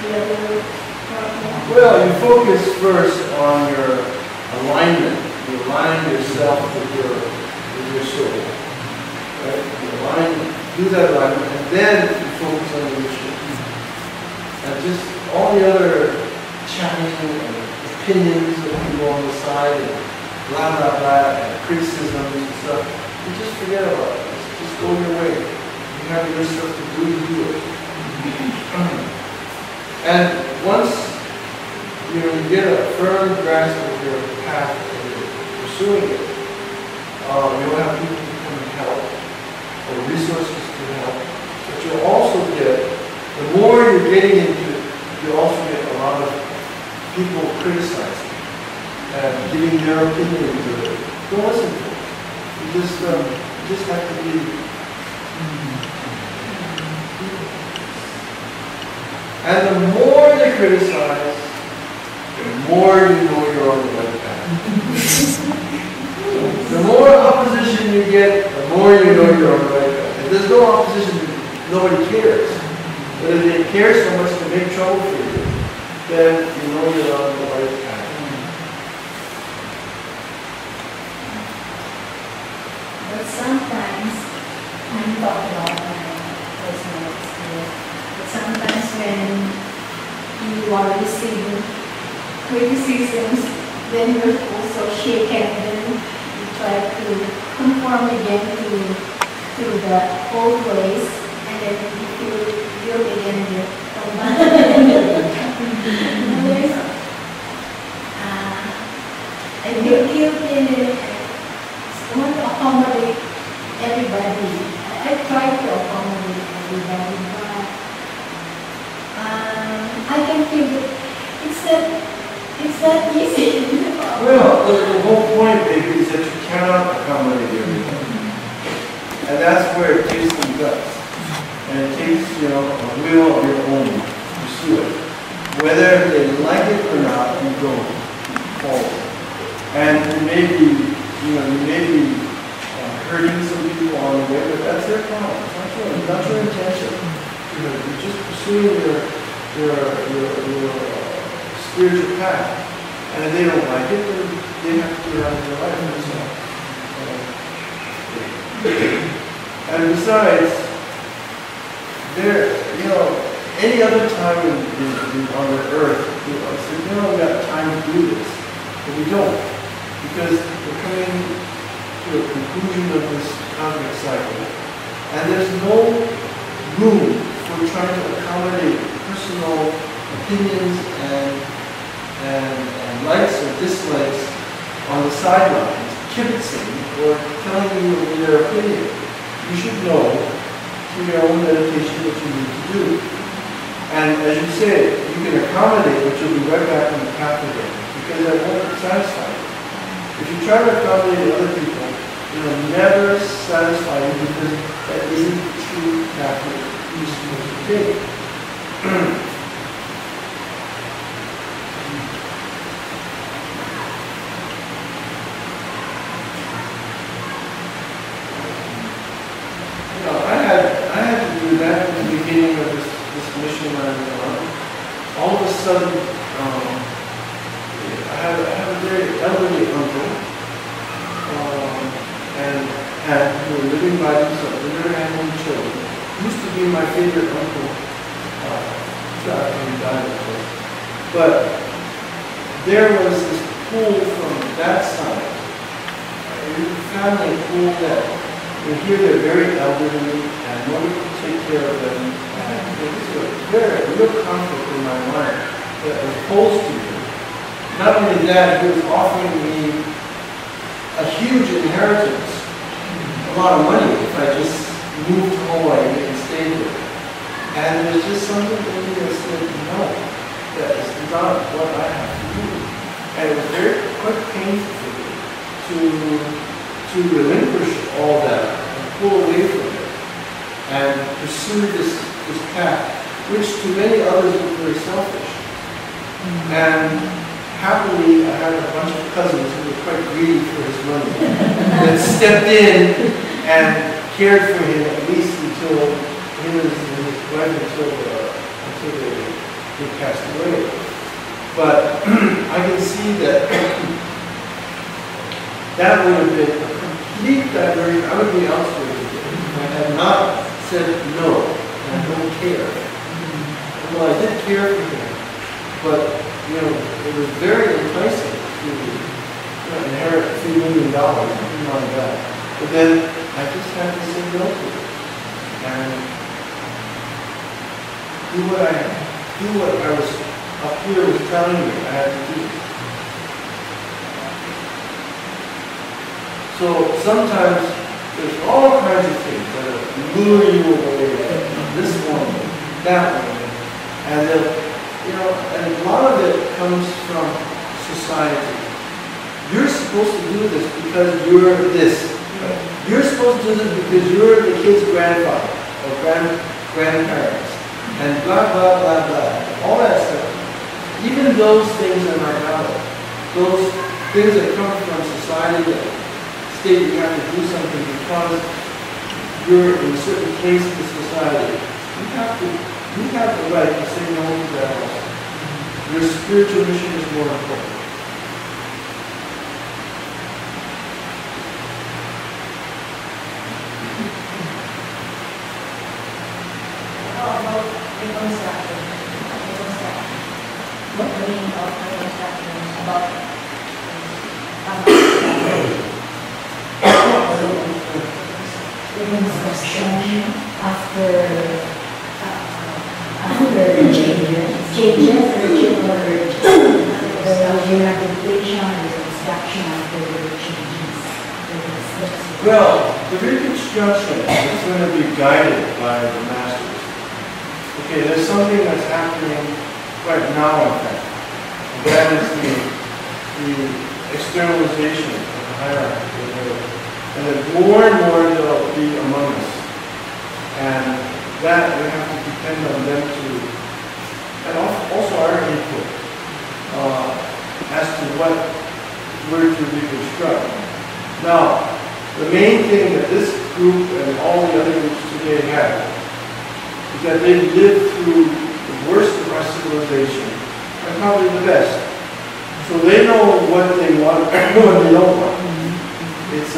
the other problem? Well, you focus first on your alignment. You align yourself with your soul. Right? You do that alignment, and then you focus on the mission. And just all the other chatting and opinions of people on the side and blah blah blah and criticisms and stuff, you just forget about it. Just go your way. You have your stuff to do, you do it. And once you get a firm grasp of your path and you're pursuing it, you'll have people to come and help, or resources to help. But you'll also get, the more you're getting into it, you'll also get a lot of people criticizing and giving their opinion to it. Don't listen to it. You just have to be. And the more they criticize, the more you know you're on the right path. The more opposition you get, the more you know you're on the right path. If there's no opposition, nobody cares. But if they care so much to make trouble for you, then you know you're on the right path. But sometimes, I'm talking about my personal experience, but sometimes when you are receiving criticisms, then you're also shaken, then you try to conform again to the old ways, and then you feel guilt again and you come back. I feel guilty and I want to accommodate everybody. I try to accommodate everybody, but I can feel that it's not easy. Well, the whole point, baby, is that you cannot accommodate everyone. And that's where it takes some guts. And it takes, a will of your own to pursue it. Whether they like it or not, you go forward. And you may be hurting some people on the way, but that's their problem. It's not your intention. You're just pursuing your spiritual path. And if they don't like it, then they have to get out of their life. And besides, any other time on the earth, we don't have time to do this. But we don't. Because we're coming to a the conclusion of this conflict cycle. And there's no room for trying to accommodate personal opinions and likes or dislikes on the sidelines, kibitzing or telling you their opinion. You should know through your own meditation what you need to do. And as you say, you can accommodate, but you'll be right back on the path again, because that won't satisfy you. If you try to accommodate other people, it'll never satisfy you, because that isn't the true path that you're supposed to take. I had to do that at the beginning of this mission I was on. All of a sudden, I have a very elderly uncle, who were living by themselves. They never had any children. He used to be my favorite uncle. After he died, of course. But there was this pool from that side. It was a family pool that here they're very elderly and nobody could take care of them. And it was a very real conflict in my mind that was opposed to him. Not only that, he was offering me a huge inheritance, a lot of money if I just moved to Hawaii and stayed there. And there's just something in me that said, no, that is not what I have to do. And it was quite painful for me to relinquish all that and pull away from it and pursue this path, which to many others was very selfish. And happily, I had a bunch of cousins who were quite greedy for his money that stepped in and cared for him at least until he was in his wife until they passed away. But I can see that that would have been a complete diversion. I would be elsewhere today. I had not said no, and I don't care. Well, I did care for him, but it was very enticing to inherit $3 million, something like that. But then I just had to say no to it and do what I was up here was telling me I had to do. So sometimes there's all kinds of things that lure you away, this one, that one, and and a lot of it comes from society. You're supposed to do this because you're this. You're supposed to do this because you're the kid's grandfather or grandparents, and blah, blah, blah, blah. All that stuff. Even those things are not valid. Those things that come from society that state you have to do something because you're in a certain place in society. You have the right to say no to that also. Your spiritual mission is more important. How about reconstruction? What the meaning of reconstruction about reconstruction after changes or rehabilitation, reconstruction after the changes. Well, the reconstruction is going to be guided by the masters. Okay, there's something that's happening right now, in fact. And that is the externalization of the hierarchy. And that more and more they'll be among us. And that we have to depend on them to, and also our input as to what we're to reconstruct. Now, the main thing that this group and all the other groups today have is that they've lived through the worst of our civilization and probably the best. So they know what they want and what they don't want. It's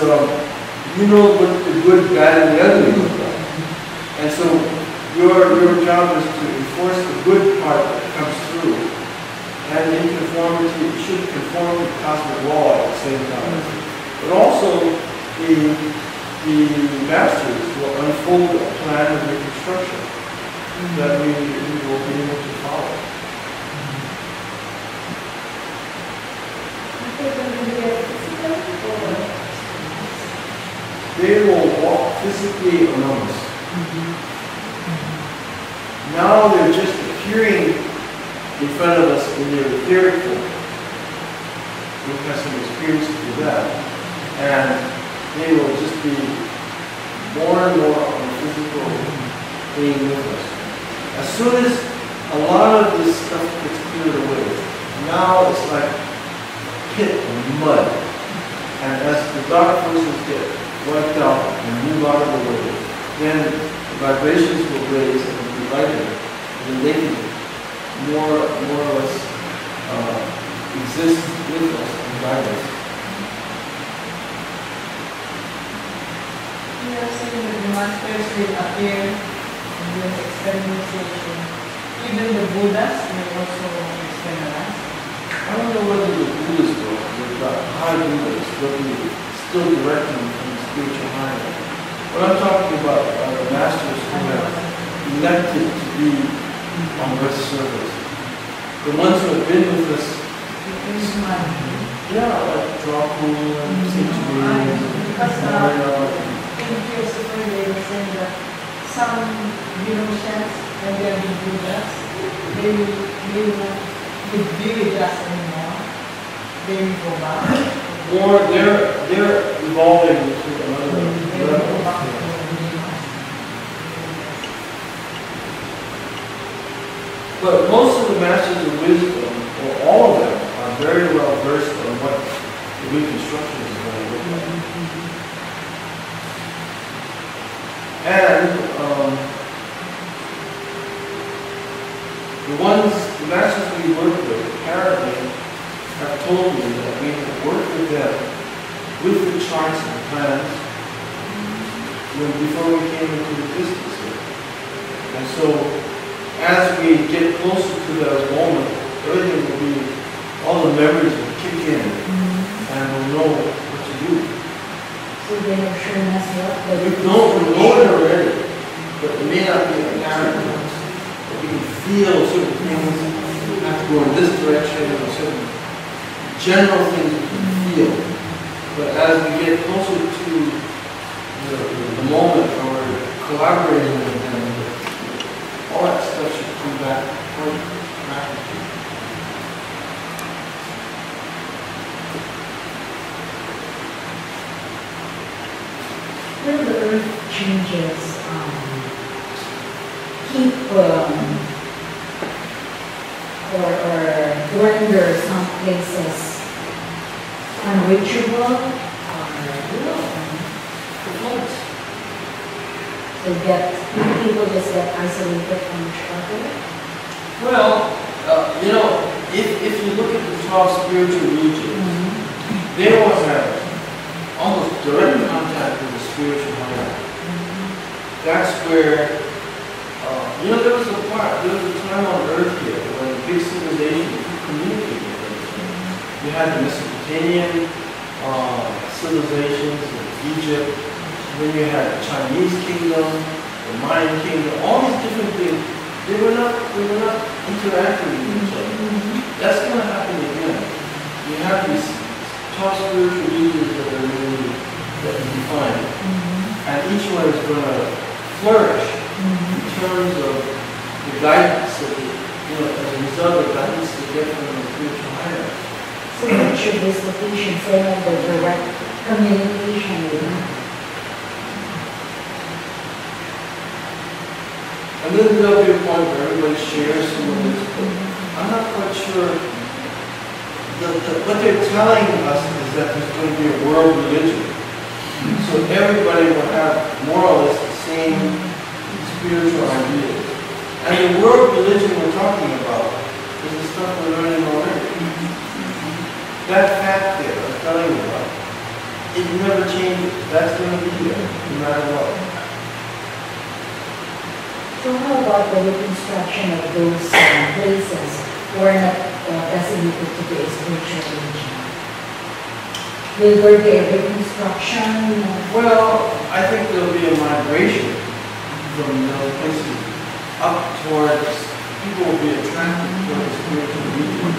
you know what the good, bad, and the ugly look like. And so your job is to enforce the good part that comes through. And in conformity, you should conform to cosmic law at the same time. But also the masters will unfold a plan of reconstruction that we will be able to follow. They will walk physically among us. Now they're just appearing in front of us in their etheric form. We've had some experience with that. And they will just be more and more on the physical being with us. As soon as a lot of this stuff gets cleared away, now it's like pit of mud. And as the dark forces get wiped out and move out of the way, then the vibrations will raise and will be lighter. And then they can more or less exist with us and guide us. We are saying that the masters will appear in this experimentation. Even the Buddhas will also experimentize. I don't know whether the Buddhas will, but the high Buddhas will be still directing from the spiritual higher. What I'm talking about are the masters who have elected to be on Earth's surface. The ones who have been with us, yeah, like Dracu and Saint-Germain and In philosophy, they were saying that some Eurasians, when they are being Buddhas, they will not be with us anymore. They will go back. or they're evolving to another They will go back level. to the Buddhas. But most of the masters of wisdom, or all of them, are very well versed on what the reconstruction is going to look like. And the masters we work with apparently have told me that we have worked with them with the charts and plans before we came into existence here. And so as we get closer to that moment, everything will be, all the memories will kick in and we'll know what to do. So they have shown us what the We know it already, but it may not be apparent to us. But we can feel certain things have to go in this direction, or certain general things we can feel. But as we get closer to the moment when we're collaborating with them, all that stuff should come back quite rapidly. when the earth changes, keep or render some places unreachable so that people just get isolated from each other. Well, if you look at the 12 spiritual regions, they all have almost direct contact with the spiritual hierarchy. That's where, there was a time on Earth here when the big civilizations communicated with each other. You had the Mesopotamian civilizations in Egypt, then you had the Chinese kingdom, the Mayan kingdom, all these different things. They were not interacting with each other. That's going to happen again. You have these 12 spiritual regions that are really defined. And each one is going to flourish in terms of the guidance that as a result of the guidance they get from the spiritual hierarchy. So much of this location, say like the direct communication with them. And then there'll be a point where everybody shares some of this, but I'm not quite sure. What they're telling us is that there's going to be a world religion. So everybody will have more or less the same spiritual ideas. And the world religion we're talking about is the stuff we're learning already. That fact there, I'm telling you about, it never changes. That's going to be there, no matter what. So how about the reconstruction of those places who are not designated to be a spiritual religion? Will there be a reconstruction? Well, I think there'll be a migration from those places up towards, people will be attracted toward the spiritual regions.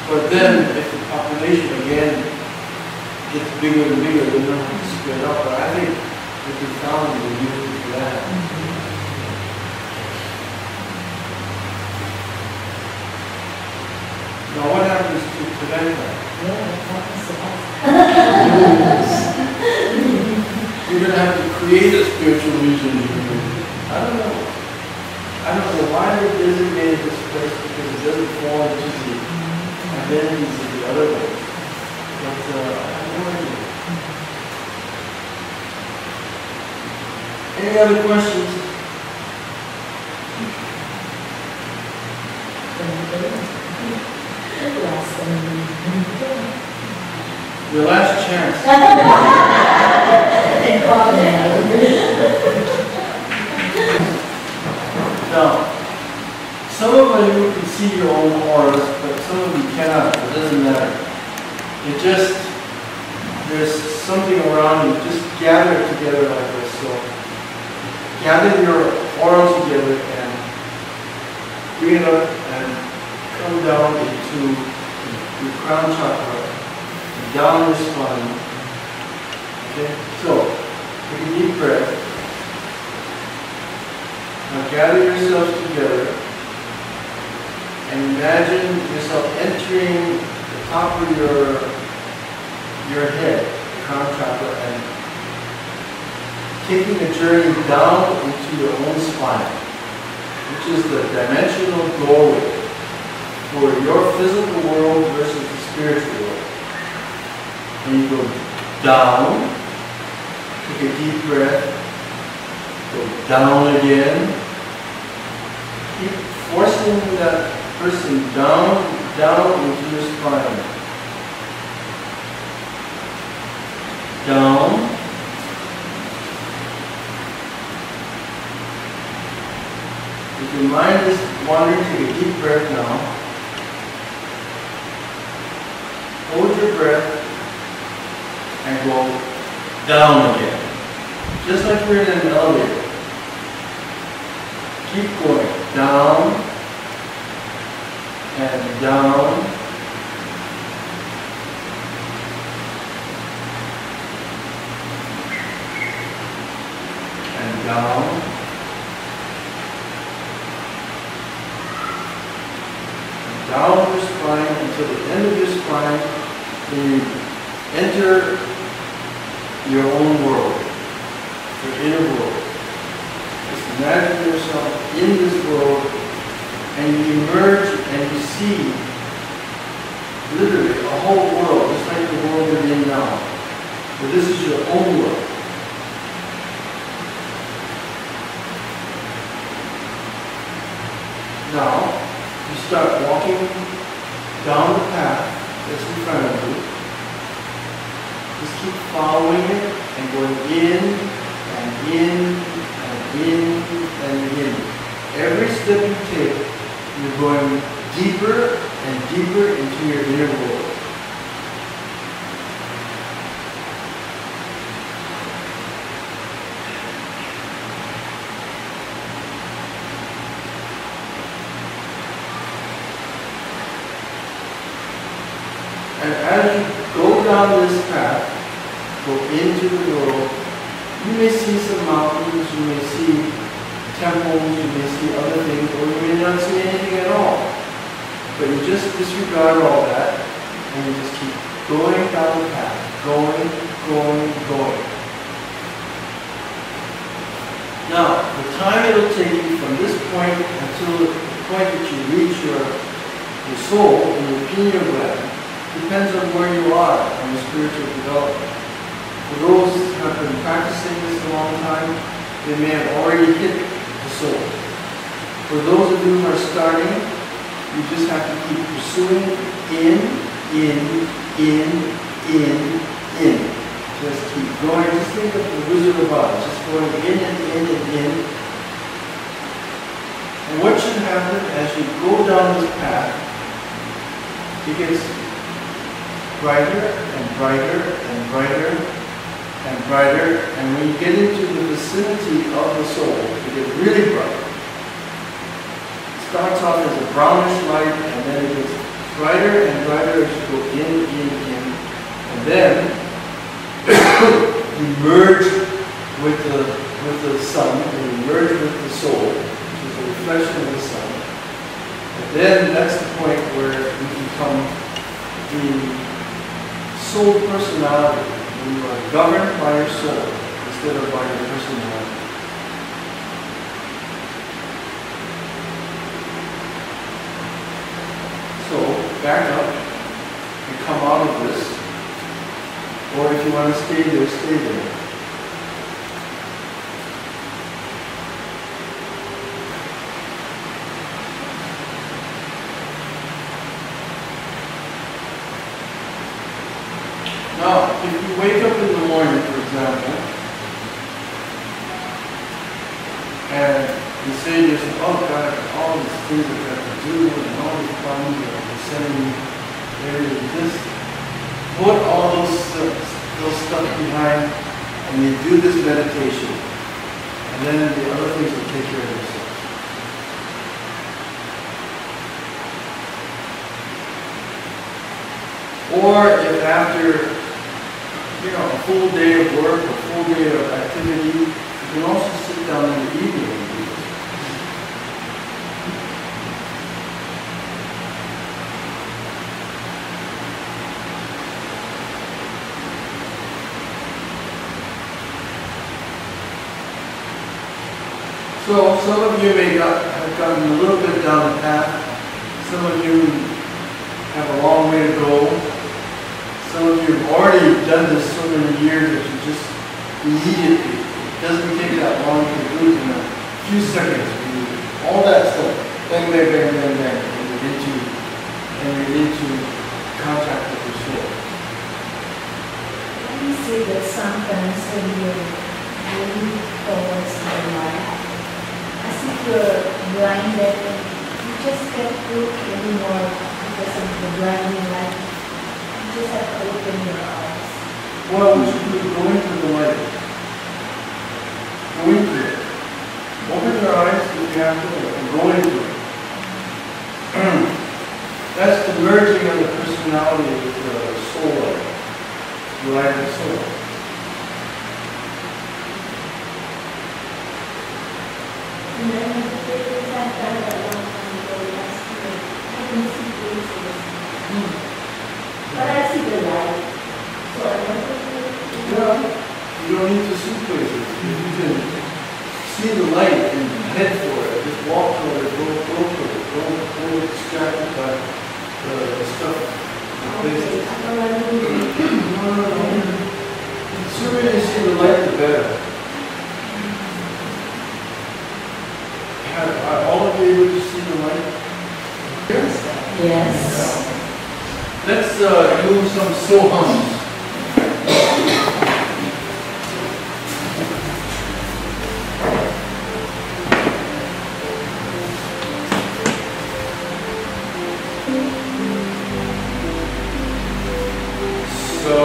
But then, if the population again gets bigger and bigger, then they'll have to spread out. But I think if we found it, we'll use it for that. Now, what happens to prevent that? Yeah, that's awesome. You're going to have to create a spiritual region. I don't know. I don't know why they designated this place because it doesn't fall into the identities of the other ones. But I have no idea. Any other questions? Your last chance. Now, some of you can see your own auras, but some of you cannot. It doesn't matter. It just, there's something around you. Just gather it together like this. So, gather your aura together and bring it up and come down into your crown chakra, and down your spine. Okay? So, take a deep breath. Now gather yourselves together and imagine yourself entering the top of your head, the crown chakra, and taking a journey down into your own spine, which is the dimensional doorway for your physical world versus the spiritual world. And you go down, take a deep breath, go down again. Keep forcing that person down into your spine. Down. If your mind is wandering, take a deep breath now. Hold your breath and go down again. Just like you're in an elevator. Keep going. Down and down and down and down your spine until the end of your spine, then you enter your own world, your inner world. Just imagine yourself in this world and you emerge and you see literally a whole world, just like the world you're in now. But this is your own world. Now, you start walking down the path that's in front of you. Just keep following it and going in and in and in and in. Every step you take, you're going deeper and deeper into your inner world. And as you go down this path, go into the world, you may see some mountains, you may see temples, you may see other things, or you may not see anything at all. But you just disregard all that, and you just keep going down the path, going. Now, the time it'll take you from this point until the point that you reach your soul in your pineal gland depends on where you are on your spiritual development. For those who have been practicing this a long time, they may have already hit the soul. For those of you who are starting, you just have to keep pursuing in. Just keep going. Just think of the Wizard of Oz, just going in and in. And what should happen as you go down this path, it gets brighter and brighter and brighter and brighter, and when you get into the vicinity of the soul, it gets really bright. It starts off as a brownish light, and then it gets brighter and brighter as you go in, and then you merge with the sun, and you merge with the soul, which is a reflection of the sun. And then that's the point where you become the soul personality. You are governed by your soul instead of by your personality. So, back up and come out of this. Or if you want to stay there, stay there. Now, if you wake up in the morning, for example, and you say to yourself, oh God, all these things I have to do, and all these problems that are sending me, everything, just put all those stuff behind, and you do this meditation, and then the other things will take care of themselves. Or if after a full day of work, a full day of activity, you can also sit down in the evening and do this. So some of you may have gotten a little bit down the path. Some of you have a long way to go. Some of you have already done this so many years that you just immediately, it doesn't take that long to do it in a few seconds. All that stuff, bang, bang, bang, bang, bang, and you're into contact with your soul. Let me see that sometimes when you're moving towards the light, as if you're blinded and you just can't look anymore because of the blinding light. You just have to open your eyes. Well, we should do go into the light. Go into it. Open your eyes if you have to, and go into it. That's the merging of the personality with the soul light. The light of the soul. And then I did that a long time ago last year. I can see faces. But I see the light. So I don't know. You don't need to see places. You can see the light and head for it. Just walk toward it, go for it. Don't get distracted by the stuff. The places. No. The sooner you see the light, the better. Are all of you able to see the light? Yes. Let's do some sohams. So